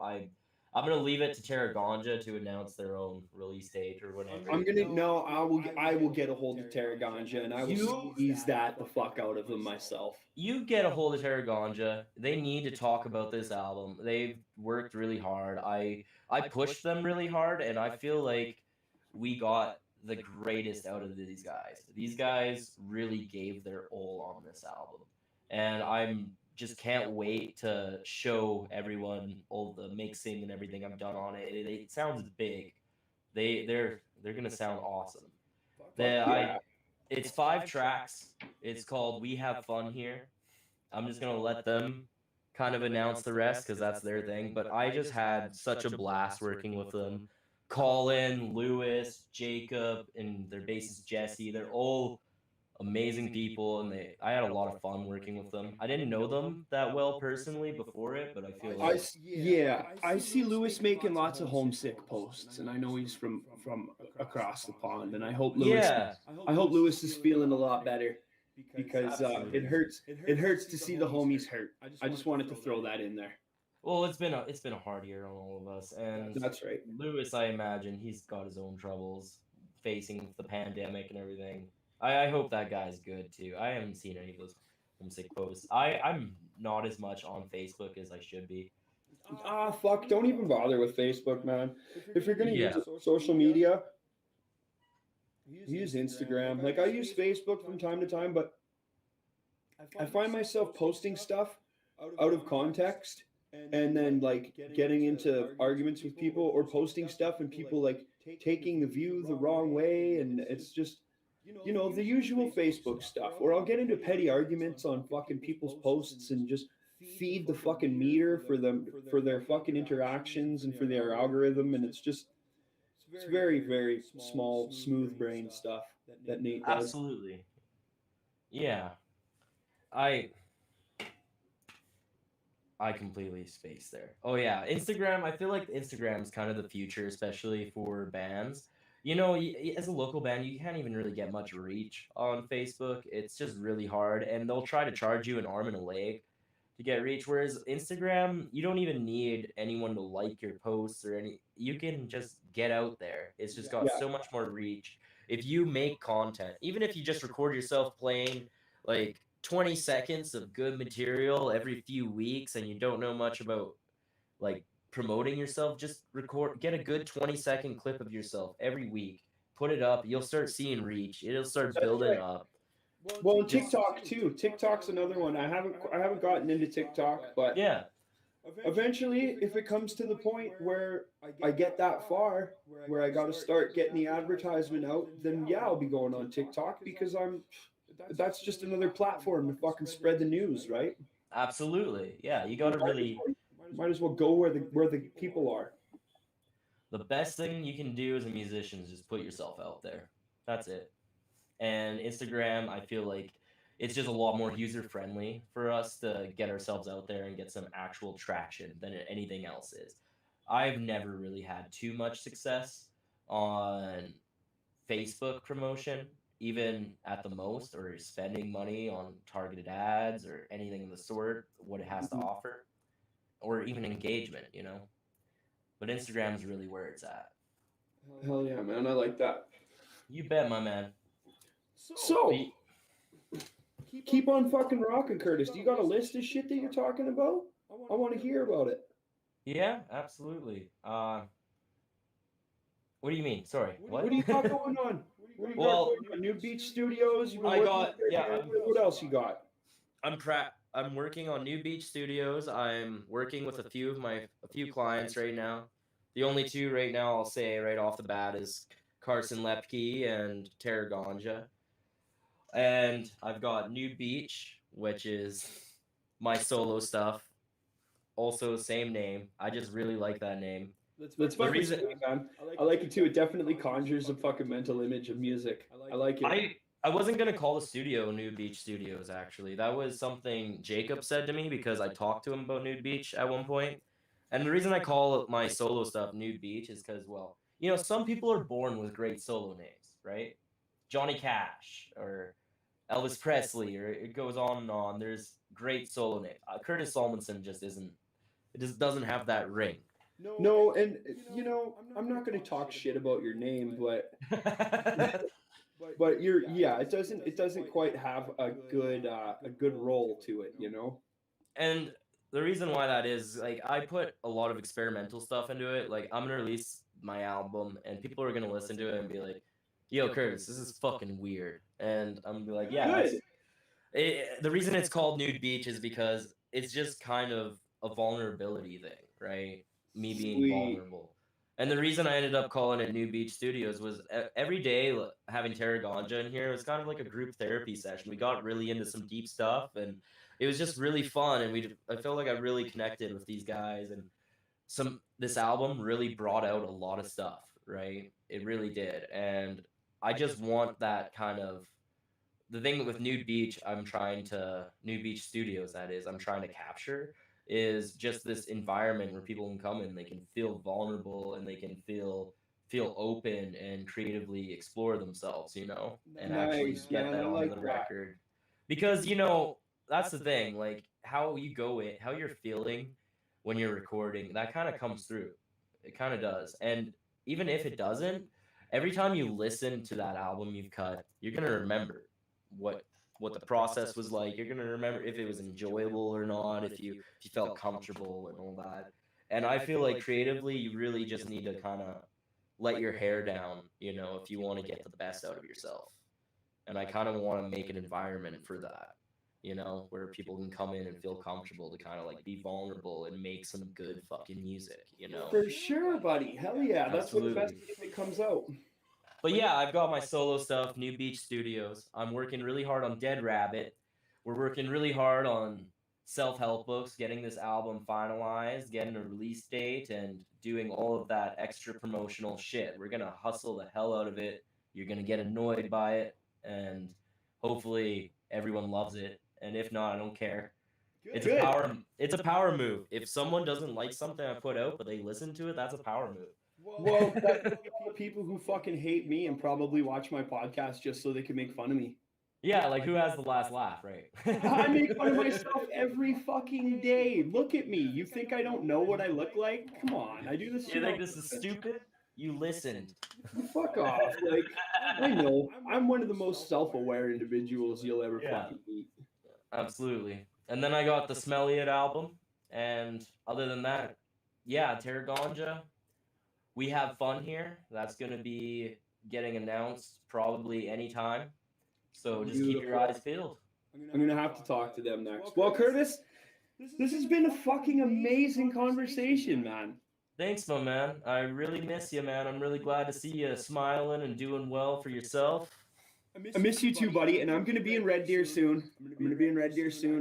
I'm gonna leave it to Terra Ganja to announce their own release date or whatever. I will get a hold of Terra Ganja and I will squeeze that the fuck out of them myself. You get a hold of Terra Ganja. They need to talk about this album. They've worked really hard. I pushed them really hard, and I feel like we got the greatest out of these guys. These guys really gave their all on this album, and I'm just can't wait to show everyone all the mixing and everything I've done on it. It sounds big. They're gonna sound awesome. It's 5 tracks. It's called We Have Fun Here. I'm just gonna let them kind of announce the rest because that's their thing. But I just had such a blast working with them. Colin, Lewis, Jacob, and their bassist Jesse. They're all amazing people, and I had a lot of fun working with them. I didn't know them that well personally before it, but I feel like I see Lewis making lots of homesick posts, and I know he's from across the pond, and I hope Lewis is feeling a lot better because it hurts to see the homies hurt. I just wanted to throw that in there. Well, it's been a hard year on all of us, and that's right. Lewis, I imagine he's got his own troubles facing the pandemic and everything. I hope that guy's good too. I haven't seen any of those homesick posts. I'm not as much on Facebook as I should be. Fuck! Don't even bother with Facebook, man. If you're gonna use social media, use Instagram. Like I use Facebook from time to time, but I find myself posting stuff out of context and then like getting into arguments with people or posting stuff and people like taking the view the wrong way, and it's just the usual Facebook stuff. Or I'll get into petty arguments on fucking people's posts and just feed the fucking meter for their fucking interactions and for their algorithm, and it's very, very small, smooth brain stuff that Nate does. Absolutely. Yeah. I completely spaced there. Oh yeah, Instagram. I feel like Instagram's kind of the future, especially for bands. As a local band, you can't even really get much reach on Facebook. It's just really hard, and they'll try to charge you an arm and a leg to get reach. Whereas Instagram, you don't even need anyone to like your posts or you can just get out there. It's just got so much more reach. If you make content, even if you just record yourself playing like 20 seconds of good material every few weeks and you don't know much about like promoting yourself, just get a good 20-second clip of yourself every week, put it up, you'll start seeing reach, it'll start building up. Well, TikTok too. TikTok's another one. I haven't gotten into TikTok, but yeah, Eventually, if it comes to the point where I get that far, where I got to start getting the advertisement out, then yeah, I'll be going on TikTok because that's just another platform to fucking spread the news, right? Absolutely. Yeah, you got to really. Might as well go where the people are. The best thing you can do as a musician is just put yourself out there. That's it. And Instagram, I feel like it's just a lot more user friendly for us to get ourselves out there and get some actual traction than anything else is. I've never really had too much success on Facebook promotion, even at the most, or spending money on targeted ads or anything of the sort, what it has to offer, or even engagement, you know. But Instagram is really where it's at. Hell yeah, man. I like that. You bet, my man. So, keep on fucking rocking, Curtis. Do you got a list of shit that you're talking about? I want to hear about it. Yeah, absolutely. What do you mean? Sorry, what? What do you got going on? What do you got going on? Nude Beach Studios? What else you got? I'm working on Nude Beach Studios. I'm working with a few clients right now. The only two right now I'll say right off the bat is Carson Lepke and Tara Ganja. And I've got Nude Beach, which is my solo stuff. Also, same name. I just really like that name. That's the reason, man. I like it too. It definitely conjures a fucking mental image of music. I like it. I wasn't gonna call the studio Nude Beach Studios, actually. That was something Jacob said to me because I talked to him about Nude Beach at one point. And the reason I call my solo stuff Nude Beach is because, well, you know, some people are born with great solo names, right? Johnny Cash or Elvis Presley, or it goes on and on. There's great solo names. Curtis Solomonson just isn't. It just doesn't have that ring. No, and you know, I'm not going to talk shit about your name, but it doesn't quite have a good role to it, you know. And the reason why that is, like, I put a lot of experimental stuff into it. Like, I'm gonna release my album, and people are gonna listen to it and be like, "Yo, Curtis, this is fucking weird," and I'm gonna be like, "Yeah." The reason it's called Nude Beach is because it's just kind of a vulnerability thing, right? Me being vulnerable. And the reason I ended up calling it Nude Beach Studios was every day having Tara Ganja in here, it was kind of like a group therapy session. We got really into some deep stuff, and it was just really fun. And I felt like I really connected with these guys, and this album really brought out a lot of stuff, right? It really did. And I just want that kind of the thing with Nude Beach, Nude Beach Studios, that is, I'm trying to capture is just this environment where people can come in, they can feel vulnerable, and they can feel open and creatively explore themselves, you know, and actually get that on the record. Because, you know, that's the thing, like how you're feeling when you're recording, that kind of comes through. It kind of does. And even if it doesn't, every time you listen to that album you've cut, you're going to remember what the process was like. You're gonna remember if it was enjoyable or not, if you felt comfortable and all that. And I feel like creatively, you really just need to kind of let your hair down, you know, if you want to get the best out of yourself. And I kind of want to make an environment for that, you know, where people can come in and feel comfortable to kind of like be vulnerable and make some good fucking music, you know. For sure, buddy. Hell yeah, that's what the best music comes out. But yeah, I've got my solo stuff, Nude Beach Studios. I'm working really hard on DEADRABBIT. We're working really hard on self-help books, getting this album finalized, getting a release date, and doing all of that extra promotional shit. We're going to hustle the hell out of it. You're going to get annoyed by it, and hopefully everyone loves it. And if not, I don't care. It's a power move. If someone doesn't like something I put out, but they listen to it, that's a power move. Well, people who fucking hate me and probably watch my podcast just so they can make fun of me. Yeah, like who has the last laugh, right? I make fun of myself every fucking day. Look at me. You think I don't know what I look like? Come on, I do this. You think this is stupid? You listened. Fuck off. Like, I know. I'm one of the most self-aware individuals you'll ever fucking meet. Absolutely. And then I got the Smell It album. And other than that, yeah, Tara Ganja. We have fun here. That's going to be getting announced probably anytime. So just keep your eyes peeled. I'm going to have to talk to them next. Well, Curtis, This has been a fucking amazing conversation, man. Thanks, my man. I really miss you, man. I'm really glad to see you smiling and doing well for yourself. I miss you too, buddy. And I'm going to be in Red Deer soon.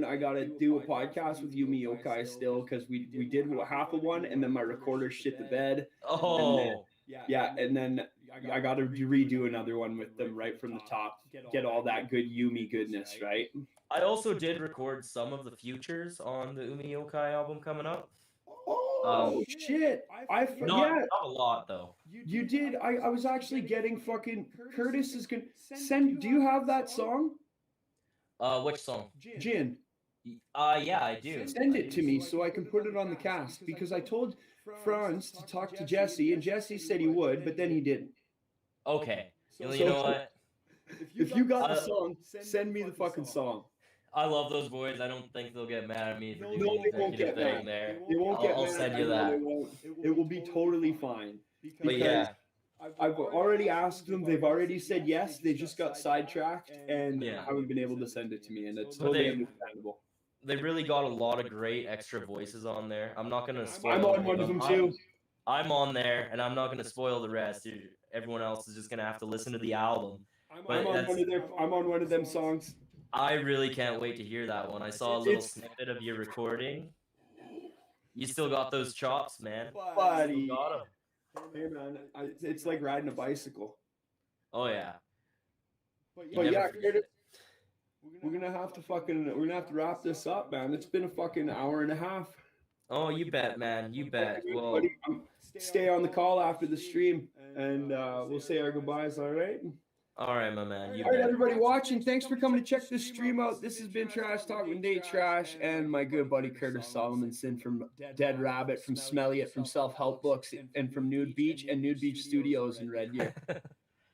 I got to do a podcast with Yumi Yokai still because we did half of one and then my recorder shit the bed. Oh, And then I got to redo another one with them right from the top. Get all that good Yumi goodness, right? I also did record some of the futures on the Umi Yokai album coming up. Oh, shit. Not a lot, though. You did. I was actually getting fucking Curtis is going to send. Do you have that song? Which song? Gin. Yeah, I do. Send it to me so I can put it on the cast because I told Franz to talk to Jesse and Jesse said he would, but then he didn't. Okay. You know what? If you got the song, send me the fucking song. I love those boys. I don't think they'll get mad at me for doing No, the they won't executive get thing mad. there. They won't get I'll mad. send you I know that. they won't. It will be totally fine. But yeah, I've already asked them. They've already said yes. They just got sidetracked and haven't been able to send it to me, and it's totally understandable. They really got a lot of great extra voices on there. I'm not gonna spoil. I'm on one of them too. I'm on there, and I'm not gonna spoil the rest. Dude. Everyone else is just gonna have to listen to the album. I'm on one of them songs. I really can't wait to hear that one. I saw a little snippet of your recording. You still got those chops, man. Buddy. Got 'em. Hey man, it's like riding a bicycle. Oh yeah. But yeah, Curtis, we're gonna have to wrap this up, man. It's been a fucking hour and a half. Oh, you bet, man. You bet. Well, stay on the call after the stream, and we'll say our goodbyes. All right. All right, my man. All right, everybody watching, thanks for coming to check this stream out. This has been Trash Talk with Nate Trash and my good buddy Curtis Solomonson from Dead Rabbit, from Smelly It, from Self Help Books, and from Nude Beach and Nude Beach Studios in Red Deer.